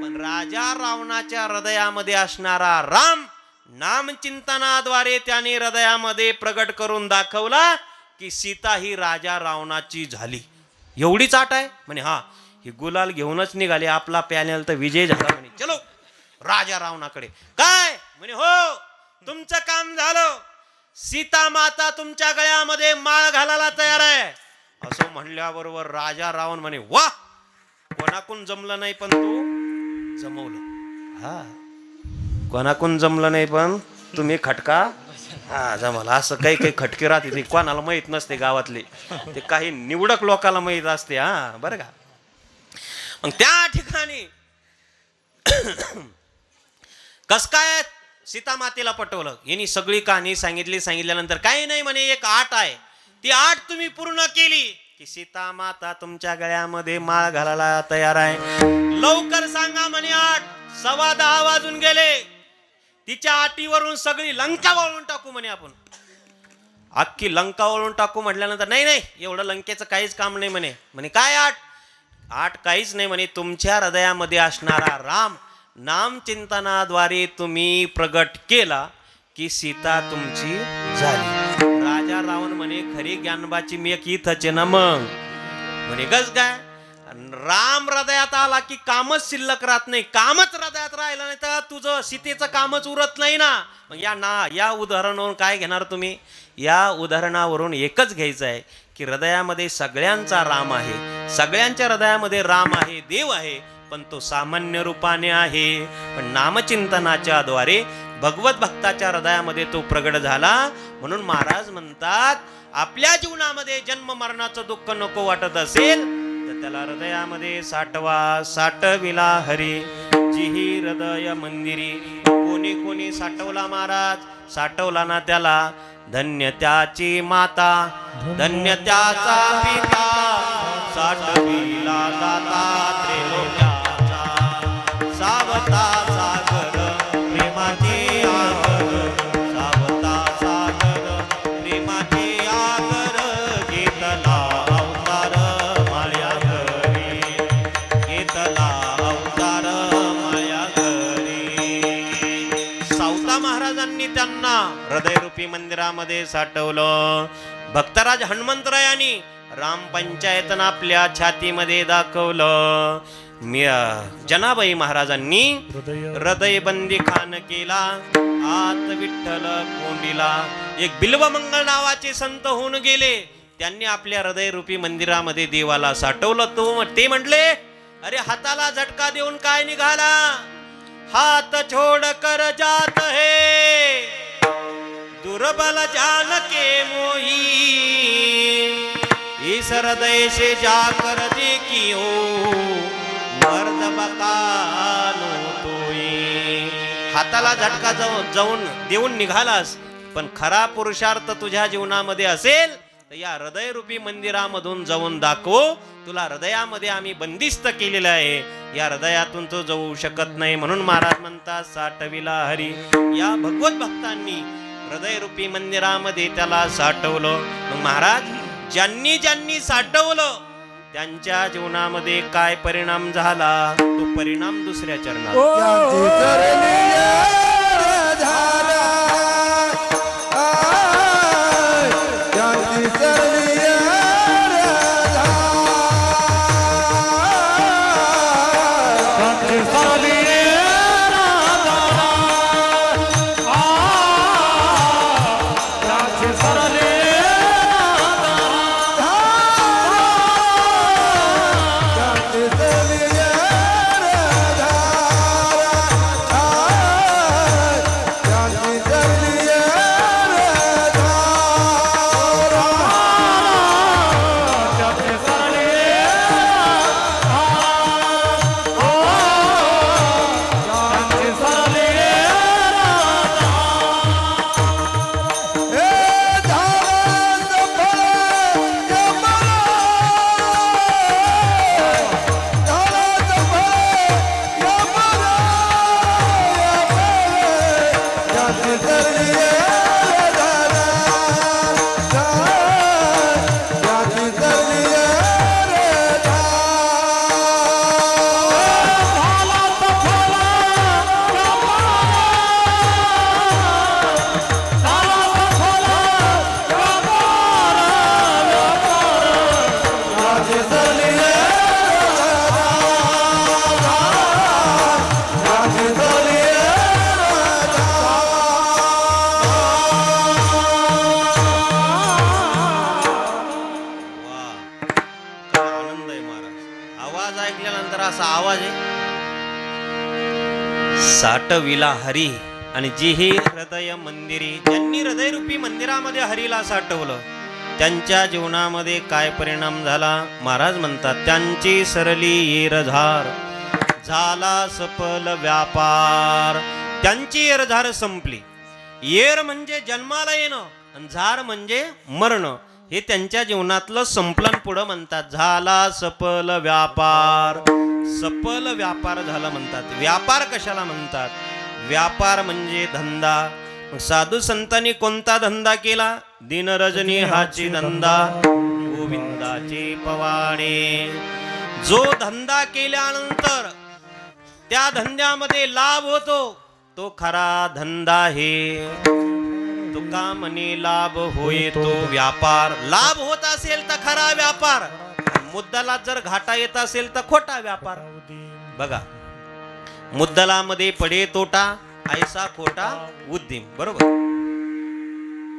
पण राजा रावणाच्या हृदयामध्ये असणारा राम नामचिंतनाद्वारे त्याने हृदयामध्ये प्रगट करून दाखवला की सीता ही राजा रावणाची झाली. एवढीच आट आहे म्हणे हा. ही गुलाल घेऊनच निघाले, आपला पॅनल तर विजय झाला म्हणे. चलो राजा रावणाकडे. काय म्हणे हो तुमचं काम झालं, सीता माता तुमच्या गळ्यामध्ये माळ घालायला तयार आहे. असं म्हणल्याबरोबर राजा रावण म्हणे वा, कोणाकडून जमलं नाही पण तू जमवलं. हा कोणाकून जमलं नाही पण तुम्ही खटका हा जमला. असं काही काही खटके राहते ते कोणाला माहीत नसते गावातले, ते काही निवडक लोकाला माहीत असते. हा बरं का. मग त्या ठिकाणी कस काय सीता मातेला पटवलं, यांनी सगळी कहाणी सांगितल्यानंतर काही नाही म्हणे, एक आट आहे, ती आट तुम्ही पूर्ण केली की सीता माता तुमच्या गळ्यामध्ये माळ घालायला तयार आहे. लवकर सांगा म्हणे आट. 10:15 वाजून गेले. तिच्या आटीवरून सगळी लंका वळून टाकू म्हणे, आपण अख्खी लंका वळून टाकू म्हटल्यानंतर नाही नाही एवढं लंकेचं काहीच काम नाही म्हणे. म्हणे काय आट? आट काहीच नाही म्हणे, तुमच्या हृदयामध्ये असणारा राम नाम चिंतनाद्वारे तुम्ही प्रगट केला की सीता तुमची झाली. राजा रावण म्हणे खरी ज्ञानबाची मी एक इथंच ना. मग म्हणे गज काय, राम हृदयात आला की कामच शिल्लक राहत नाही. कामच हृदयात राहिलं नाही तर तुझं सीतेचं कामच उरत नाही ना. मग या उदाहरणावरून काय घेणार तुम्ही? या उदाहरणावरून एकच घ्यायचं आहे की हृदयामध्ये सगळ्यांचा राम आहे, सगळ्यांच्या हृदयामध्ये राम आहे, देव आहे, पण तो सामान्य रूपाने आहे. पण नामचिंतनाच्या द्वारे भगवत भक्ताच्या हृदयामध्ये तो प्रगट झाला. म्हणून महाराज म्हणतात आपल्या जीवनामध्ये जन्म मरणाचं दुःख नको वाटत असेल तर त्याला हृदयामध्ये साठविला हरी जिही हृदय मंदिरी. कोणी साठवला महाराज? साठवला ना त्याला धन्य त्याची माता, धन्य त्याचा पिता, साठविला दाता त्रिलोक्याचा, सावता सागर प्रेमाचे आगर, सावता सागर प्रेमाचे आगर, घेतला अवतार माया घरी, घेतला अवतार माया घरी. सावता महाराजांनी त्यांना हृदयरूपी मंदिरामध्ये साठवलं. भक्तराज हनुमंतरायांनी राम पंचायतन आपल्या छातीमध्ये दाखवलं. जनाबाई महाराजांनी हृदय बंदी खान केला. आत विठ्ठल कोंडीला. एक बिल्वमंगळ नावाचे संत होऊन गेले. त्यांनी आपल्या हृदयरूपी मंदिरामध्ये देवाला साठवलं. ते म्हटले अरे हाताला झटका देऊन काय निघाला? हात छोड़ कर जात है दुर्बल जान के मोही, इस हृदय से जाकर देखियो मर्द बकानो तोई. हाताला झटका जाऊन देऊन निघालास, पण खरा पुरुषार्थ तुझ्या जीवनामध्ये असेल तर या हृदयरूपी मंदिरामधून जाऊन दाखव. तुला हृदयामध्ये आम्ही बंदिस्त केलेलं आहे, या हृदयातून तो जाऊ शकत नाही. म्हणून महाराज म्हणतात साठविला हरी. या भगवत भक्तांनी हृदयरूपी मंदिरामध्ये त्याला साठवलं. मग महाराज ज्यांनी साठवलं त्यांच्या जीवनामध्ये काय परिणाम झाला तो परिणाम दुसऱ्या चरणात. साठविला हरी आणि जी ही हृदय मंदिरी, ज्यांनी हृदयरूपी मंदिरामध्ये हरीला साठवलं त्यांच्या जीवनामध्ये काय परिणाम झाला? महाराज म्हणतात, त्यांची सरली येरझार, झाला सफल व्यापार. त्यांची येरझार संपली. येर म्हणजे जन्माला येणं आणि झार म्हणजे मरण. हे त्यांच्या जीवनातलं संपलन. पुढं म्हणतात, झाला सफल व्यापार. सफल व्यापार झाला म्हणतात. व्यापार कशाला म्हणतात? व्यापार म्हणजे धंदा. साधू संतांनी कोणता धंदा केला? दिन रजनी हाची धंदा, गोविंदाचे पवाडे. जो धंदा केल्यानंतर त्या धंद्यामध्ये लाभ होतो तो खरा धंदा आहे. तुका म्हणे लाभ होय तो व्यापार. लाभ होत असेल तर खरा व्यापार, मुद्दलात जर घाटा येत असेल तर खोटा व्यापार. बघा, मुद्दलामध्ये पडे तोटा, ऐसा खोटा उद्यम. बरोबर.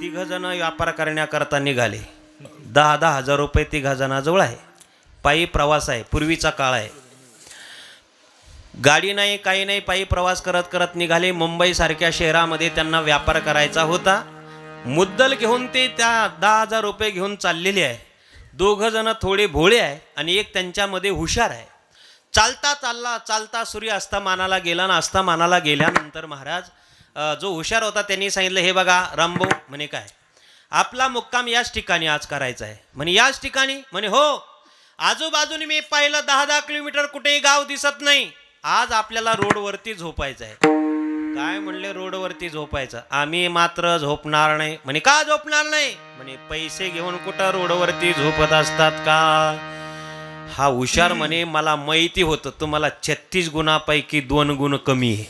3 जण व्यापार करण्याकरता निघाले. 10,000 हजार रुपये 3 जणांजवळ आहे. पायी प्रवास आहे, पूर्वीचा काळ आहे. गाडी नाही, काही नाही, पायी प्रवास करत करत निघाले. मुंबई सारख्या शहरामध्ये त्यांना व्यापार करायचा होता. मुद्दल घेऊन ते त्या 10,000 रुपये घेऊन चाललेले आहे. 2 जण थोडे भोळे आहे आणि एक त्यांच्यामध्ये हुशार आहे. चालता सूर्य अस्तमानाला गेला ना. अस्तमानाला गेल्यानंतर महाराज जो हुशार होता त्यांनी सांगितलं, हे बघा रामभाऊ, म्हणे काय आपला मुक्काम याच ठिकाणी आज करायचा आहे. म्हणे याच ठिकाणी? म्हणे हो. आजूबाजूने मी पाहिलं 10-10 किलोमीटर कुठेही गाव दिसत नाही. आज आपल्याला रोडवरती झोपायचं आहे. काय म्हणले? रोडवरती झोपायचं. आम्ही मात्र झोपणार नाही. म्हणे का झोपणार नाही? म्हणे पैसे घेऊन कुठं रोडवरती झोपत असतात का? हा हुशार म्हणे मला माहिती होतं तुम्हाला 36 गुणापैकी 2 गुण कमी आहे.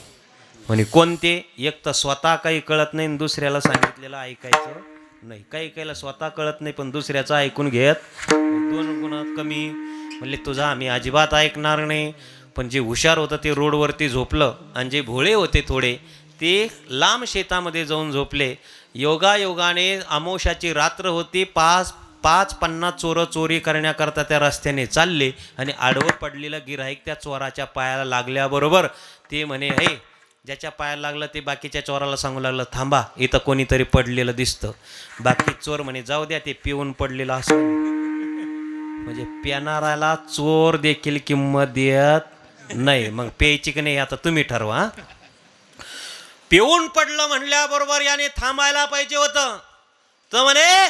म्हणे कोणते? एक तर स्वतः काही कळत नाही आणि दुसऱ्याला सांगितलेलं ऐकायचं नाही. काही काहीला स्वतः कळत नाही पण दुसऱ्याचं ऐकून घेत 2 गुण कमी. म्हणले तुझा आम्ही अजिबात ऐकणार नाही. पण जे हुशार होतं ते रोडवरती झोपलं आणि जे भोळे होते थोडे ते लांब शेतामध्ये जाऊन झोपले. योगायोगाने अमावस्याची रात्र होती. 5-50 चोरं चोरी करण्याकरता त्या रस्त्याने चालले आणि आडवं पडलेलं गिऱ्हाईक त्या चोराच्या पायाला लागल्याबरोबर ते म्हणे, हे ज्याच्या पायाला लागलं ते बाकीच्या चोराला सांगू लागलं, थांबा इथं कोणीतरी पडलेलं दिसतं. बाकी चोर म्हणे जाऊ द्या, ते पिऊन पडलेलं असं. म्हणजे पिणाऱ्याला चोर देखील किंमत देत नाही. मग प्यायची की नाही आता तुम्ही ठरवा. पिऊन पडलं म्हणल्याबरोबर याने थांबायला पाहिजे होतं. तर म्हणे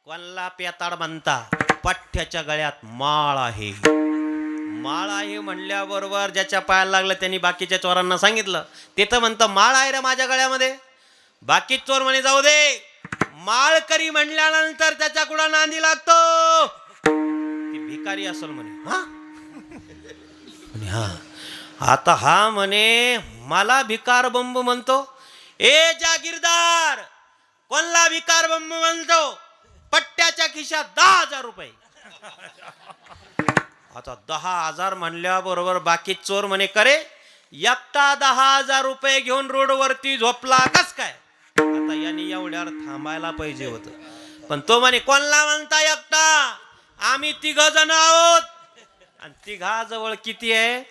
कोणला पेताड म्हणता? पठ्ठ्याच्या गळ्यात माळ आहे. माळ आहे म्हणल्याबरोबर ज्याच्या पायाला लागलं त्यांनी बाकीच्या चोरांना सांगितलं. ते तर म्हणतं माळ आहे रे माझ्या गळ्यामध्ये. बाकी चोर म्हणे जाऊ दे. माळकरी म्हणल्यानंतर त्याच्या कुठा नांदी लागतो? ती भिकारी असेल म्हणे. हा म्हणे हा. आता हा म्हणे मला भिकार बंब म्हणतो. ए जागीरदार, कोणला भिकार बंब म्हणतो? पट्ट्याच्या खिशात 10,000 रुपये. आता 10,000 म्हणल्याबरोबर बाकी चोर म्हणे करे एकटा 10,000 रुपये घेऊन रोडवरती झोपला कस काय? आता याने एवढ्यावर थांबायला पाहिजे होतं. पण तो म्हणे कोणला म्हणता एकटा? आम्ही 3 जण आहोत. आणि 3 जवळ किती आहे?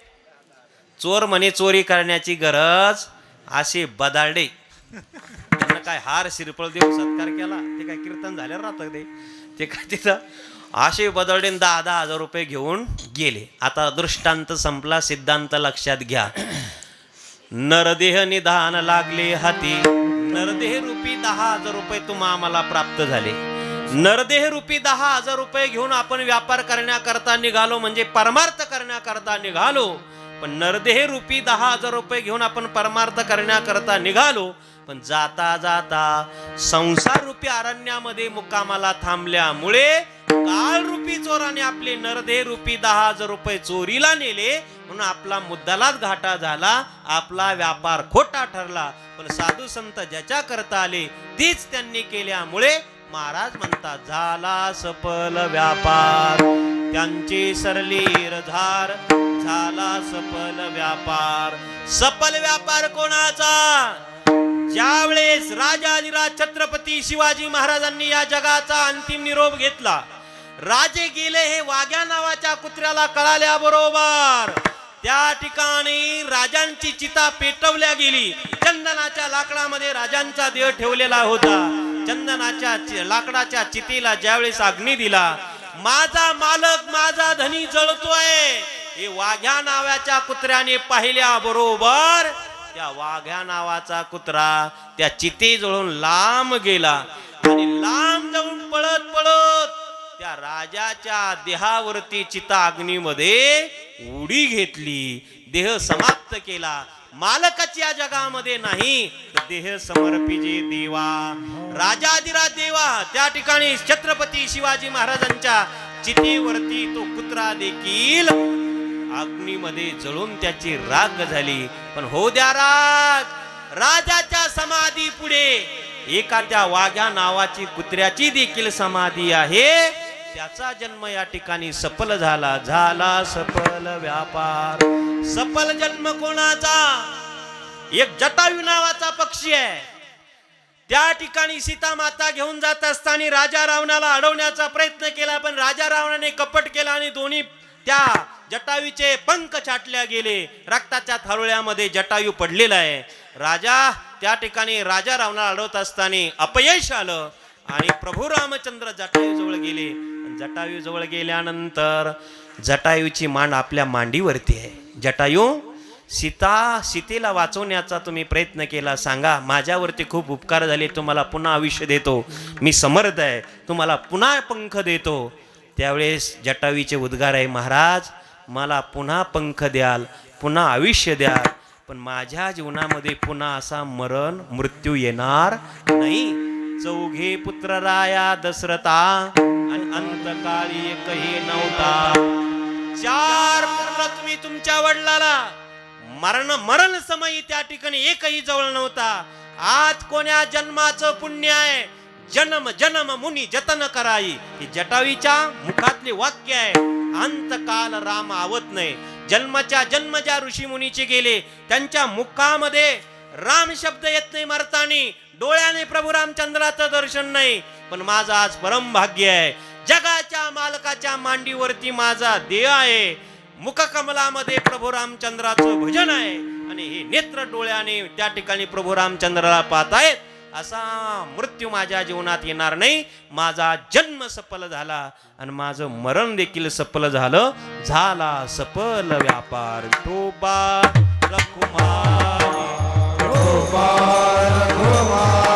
चोर म्हणे चोरी करण्याची गरज. असे बदाडे त्यांना काय हार शिरपळ देऊन सत्कार केला. ते काय कीर्तन झाल्यावर राहतं ते काय तिथं असे बदलडे 10,000 रुपये घेऊन गेले. आता दृष्टांत संपला. सिद्धांत लक्षात घ्या. नरदेह निधान लागले हाती. नरदेह रूपी 10,000 रुपये तुम्हा आम्हाला प्राप्त झाले. नरदेह रूपी 10,000 रुपये घेऊन आपण व्यापार करण्याकरता निघालो, म्हणजे परमार्थ करण्याकरता निघालो. पण नरदेह रूपी 10,000 रुपये घेऊन आपण परमार्थ करण्याकरता निघालो. पण जाता जाता संसार रूपी अरण्यामध्ये मुक्कामाला थांबल्यामुळे काळ रूपी चोराने आपले नरदेह रूपी 10,000 रुपये चोरीला नेले. म्हणून आपला मुद्दलाच घाटा झाला. आपला व्यापार खोटा ठरला. पण साधू संत ज्याच्या करता आले तीच त्यांनी केल्यामुळे महाराज म्हणतात झाला सफल व्यापार. त्यांची सरली धार, झाला सफल व्यापार. सफल व्यापार कोणाचा? ज्यावेळेस राजाधिराज छत्रपती शिवाजी महाराजांनी या जगाचा अंतिम निरोप घेतला, राजे गेले हे वाघ्या नावाच्या कुत्र्याला कळाल्याबरोबर त्या ठिकाणी राजांची चिता पेटवल्या गेली. चंदनाच्या लाकडामध्ये राजांचा देह ठेवलेला होता. चंदनाच्या लाकडाच्या चितेला ज्यावेळेस अग्नी दिला, माझा मालक माझा धनी जळतोय हे वाघ्या नावाच्या कुत्र्याने पाहिल्या बरोबर त्या वाघ्या नावाचा कुत्रा त्या चिते जळून लांब गेला आणि लांब जाऊन पळत पळत त्या राजाच्या देहावरती चिता अग्नीमध्ये उडी घेतली. देह समाप्त केला. मालकाची या जगामध्ये नाही तर देह समर्पिजे देवा. राजाधिराज देवा त्या ठिकाणी छत्रपती शिवाजी महाराजांच्या चितेवरती तो कुत्रा देखील अग्नीमध्ये जळून त्याची राख झाली. पण हो द्या राग, राजाच्या समाधी पुढे एका त्या वाघ्या नावाची कुत्र्याची देखील समाधी आहे. त्याचा जन्म या ठिकाणी सफल झाला. झाला सफल व्यापार. सफल जन्म कोणाचा? एक जटायू नावाचा पक्षी आहे. त्या ठिकाणी सीता माता घेऊन जात असताना राजा रावणाला अडवण्याचा प्रयत्न केला, पण राजा रावणाने कपट केला आणि दोन्ही त्या जटायूचे पंख छाटल्या गेले. रक्ताच्या थारोळ्यामध्ये जटायू पडलेला आहे. राजा त्या ठिकाणी राजा रावणाला अडवत असताना अपयश आलं आणि प्रभू रामचंद्र जटायू जवळ गेले. जटायू जवळ गेल्यानंतर जटायूची मान आपल्या मांडीवरती आहे. जटायू, सीतेला वाचवण्याचा तुम्ही प्रयत्न केला, सांगा माझ्यावरती खूप उपकार झाले, तुम्हाला पुन्हा आयुष्य देतो, मी समर्थ आहे, तुम्हाला पुन्हा पंख देतो. त्यावेळेस जटायूचे उद्गार आहे, महाराज मला पुन्हा पंख द्याल, पुन्हा आयुष्य द्याल, पण माझ्या जीवनामध्ये पुन्हा असा मृत्यू येणार नाही. चौघे पुत्र राया दशरथा आणि अंतकाळी एकही नव्हता. 4 पुत्र तुम्ही तुमच्या वडिलाला मरण समयी त्या ठिकाणी एकही जवळ नव्हता. आज कोण्या जन्माचं पुण्य आहे? जन्म जन्म मुनी जतन कराई, ही जटायूच्या मुखातले वाक्य आहे. अंतकाल राम आवत नाही. जन्माच्या जन्म ज्या ऋषी मुनीचे गेले त्यांच्या मुखामध्ये राम शब्द येत नाही. मरतानी डोळ्याने प्रभू रामचंद्राचं दर्शन नाही. पण माझं आज परम भाग्य आहे, जगाच्या मालकाच्या मांडीवरती माझा देह आहे. मुखकमलामध्ये प्रभू रामचंद्राचं भजन आहे आणि हे नेत्र डोळ्याने त्या ठिकाणी प्रभू रामचंद्राला पाहतायत. असा मृत्यू माझ्या जीवनात येणार नाही. माझा जन्म सफल झाला आणि माझं मरण देखील सफल झालं. झाला सफल व्यापार. विठोबा रखुमाई, विठोबा रखुमाई,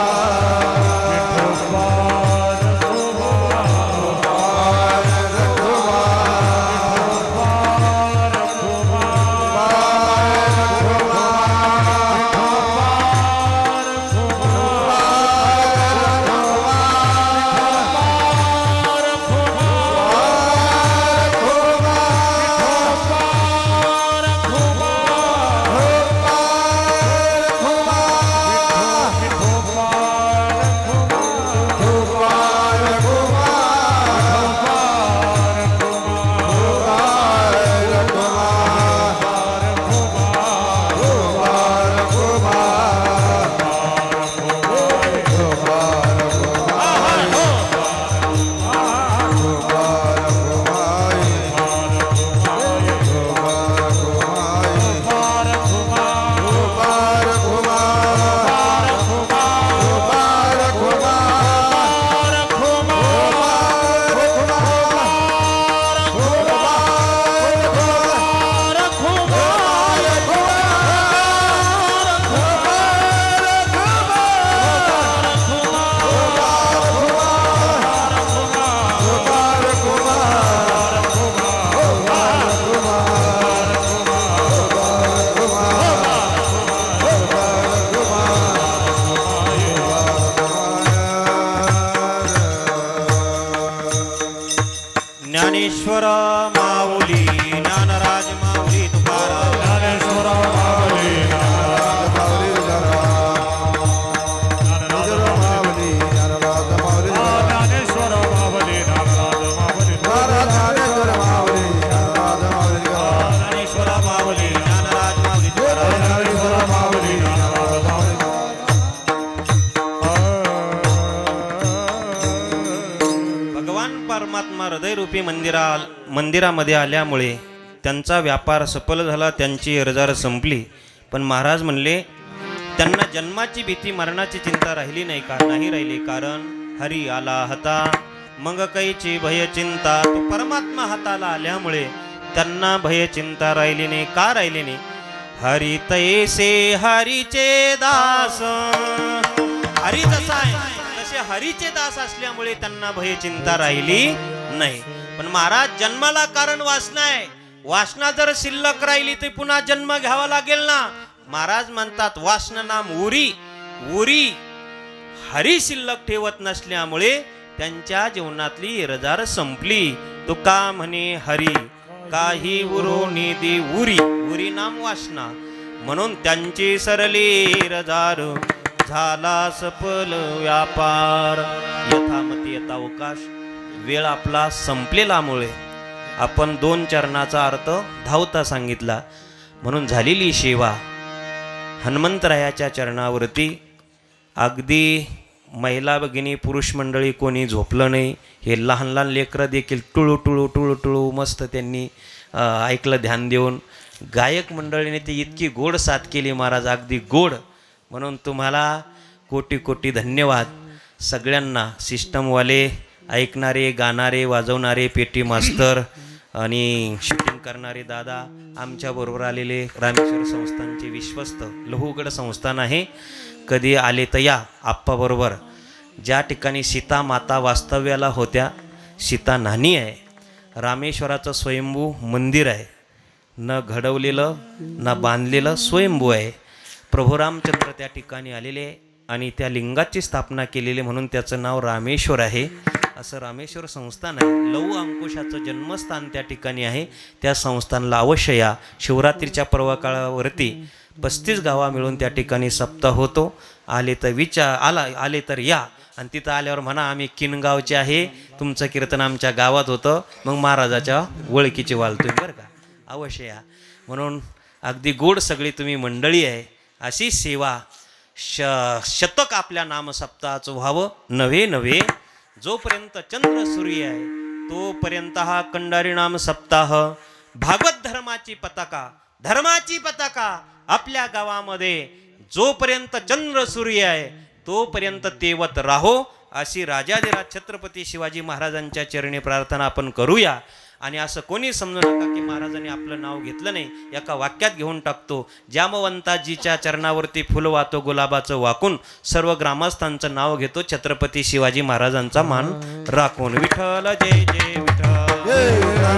ज्ञानेश्वर माऊली, ज्ञानराज माऊली तुकाराम. ज्ञानेश्वर माऊली, ज्ञानेश्वर माऊली, ज्ञानेश्वर माऊली, ज्ञानराज माऊली तुकाराम. ज्ञानेश्वर माऊली, भगवान परमात्मा हृदय रूपी मंदिरामध्ये आल्यामुळे त्यांचा व्यापार सफल झाला, त्यांची एरजार संपली. पण महाराज म्हणले त्यांना जन्माची भीती मरणाची चिंता राहिली नाही का? नाही राहिली, कारण हरी आला हता मग कैची भय चिंता. तो परमात्मा हाताला आल्यामुळे त्यांना भय चिंता राहिली नाही. का राहिली नाही? हरी तैसे हरीचे दास. हरी जसा आहे तसे हरीचे दास असल्यामुळे त्यांना भय चिंता राहिली नाही. पण महाराज जन्माला कारण वासना आहे. वासना जर शिल्लक राहिली तर पुन्हा जन्म घ्यावा लागेल ना. महाराज म्हणतात वासना नाम उरी. उरी हरी शिल्लक ठेवत नसल्यामुळे त्यांच्या जीवनातली एरजार संपली. तो का म्हणे हरी काही उरो निधी उरी. उरी नाम वासना, म्हणून त्यांची सरली एरजार झाला सफल व्यापार. यथामती यथावकाश. वेळ आपला संपलेलामुळे आपण 2 चरणाचा अर्थ धावता सांगितला. म्हणून झालेली सेवा हनुमंतरायाच्या चरणावरती. अगदी महिला भगिनी पुरुष मंडळी कोणी झोपलं नाही. हे लहान लहान लेकरं देखील टुळू टुळू टुळू टुळू मस्त त्यांनी ऐकलं ध्यान देऊन. गायक मंडळीने ती इतकी गोड साथ केली महाराज, अगदी गोड. म्हणून तुम्हाला कोटी कोटी धन्यवाद सगळ्यांना. सिस्टमवाले, ऐकणारे, गाणारे, वाजवणारे, पेटी मास्तर आणि शूटिंग करणारे दादा, आमच्याबरोबर आलेले रामेश्वर संस्थानचे विश्वस्त लहुगड संस्थान आहे. कधी आले तर या आप्पाबरोबर. ज्या ठिकाणी सीता माता वास्तव्याला होत्या, सीता नानी आहे. रामेश्वराचं स्वयंभू मंदिर आहे. न घडवलेलं न बांधलेलं स्वयंभू आहे. प्रभू रामचंद्र त्या ठिकाणी आलेले आणि त्या लिंगाची स्थापना केलेली, म्हणून त्याचं नाव रामेश्वर आहे. असं रामेश्वर संस्थान आहे. लहू अंकुशाचं जन्मस्थान त्या ठिकाणी आहे. त्या संस्थानला अवश्य या. शिवरात्रीच्या पर्वकाळावरती 35 गावा मिळून त्या ठिकाणी सप्ताह होतो. आले तर आले तर या. आणि तिथं आल्यावर म्हणा आम्ही किनगावचे आहे, तुमचं कीर्तन आमच्या गावात होतं, मग महाराजाच्या ओळखीची वालतोय बरं का. अवश्य या. म्हणून अगदी गोड सगळी तुम्ही मंडळी आहे. अशी सेवा शतक आपल्या नामसप्ताहाचं व्हावं. नव्हे नव्हे जोपर्यंत चंद्र सूर्य आहे तोपर्यंत हा कंडारी नाम सप्ताह. भागवत धर्माची पताका आपल्या गावामध्ये जोपर्यंत चंद्र सूर्य आहे तोपर्यंत तेवत राहो, अशी राजाधिराज छत्रपती शिवाजी महाराजांच्या चरणी प्रार्थना आपण करूया. आणि असं कोणी समजू नका की महाराजांनी आपलं नाव घेतलं नाही. एका वाक्यात घेऊन टाकतो. जामवंताजीच्या चरणावरती फुल वाहतो गुलाबाचं वाकून, सर्व ग्रामस्थांचं नाव घेतो छत्रपती शिवाजी महाराजांचा मान राखून. विठ्ठल जय जय विठ्ठल.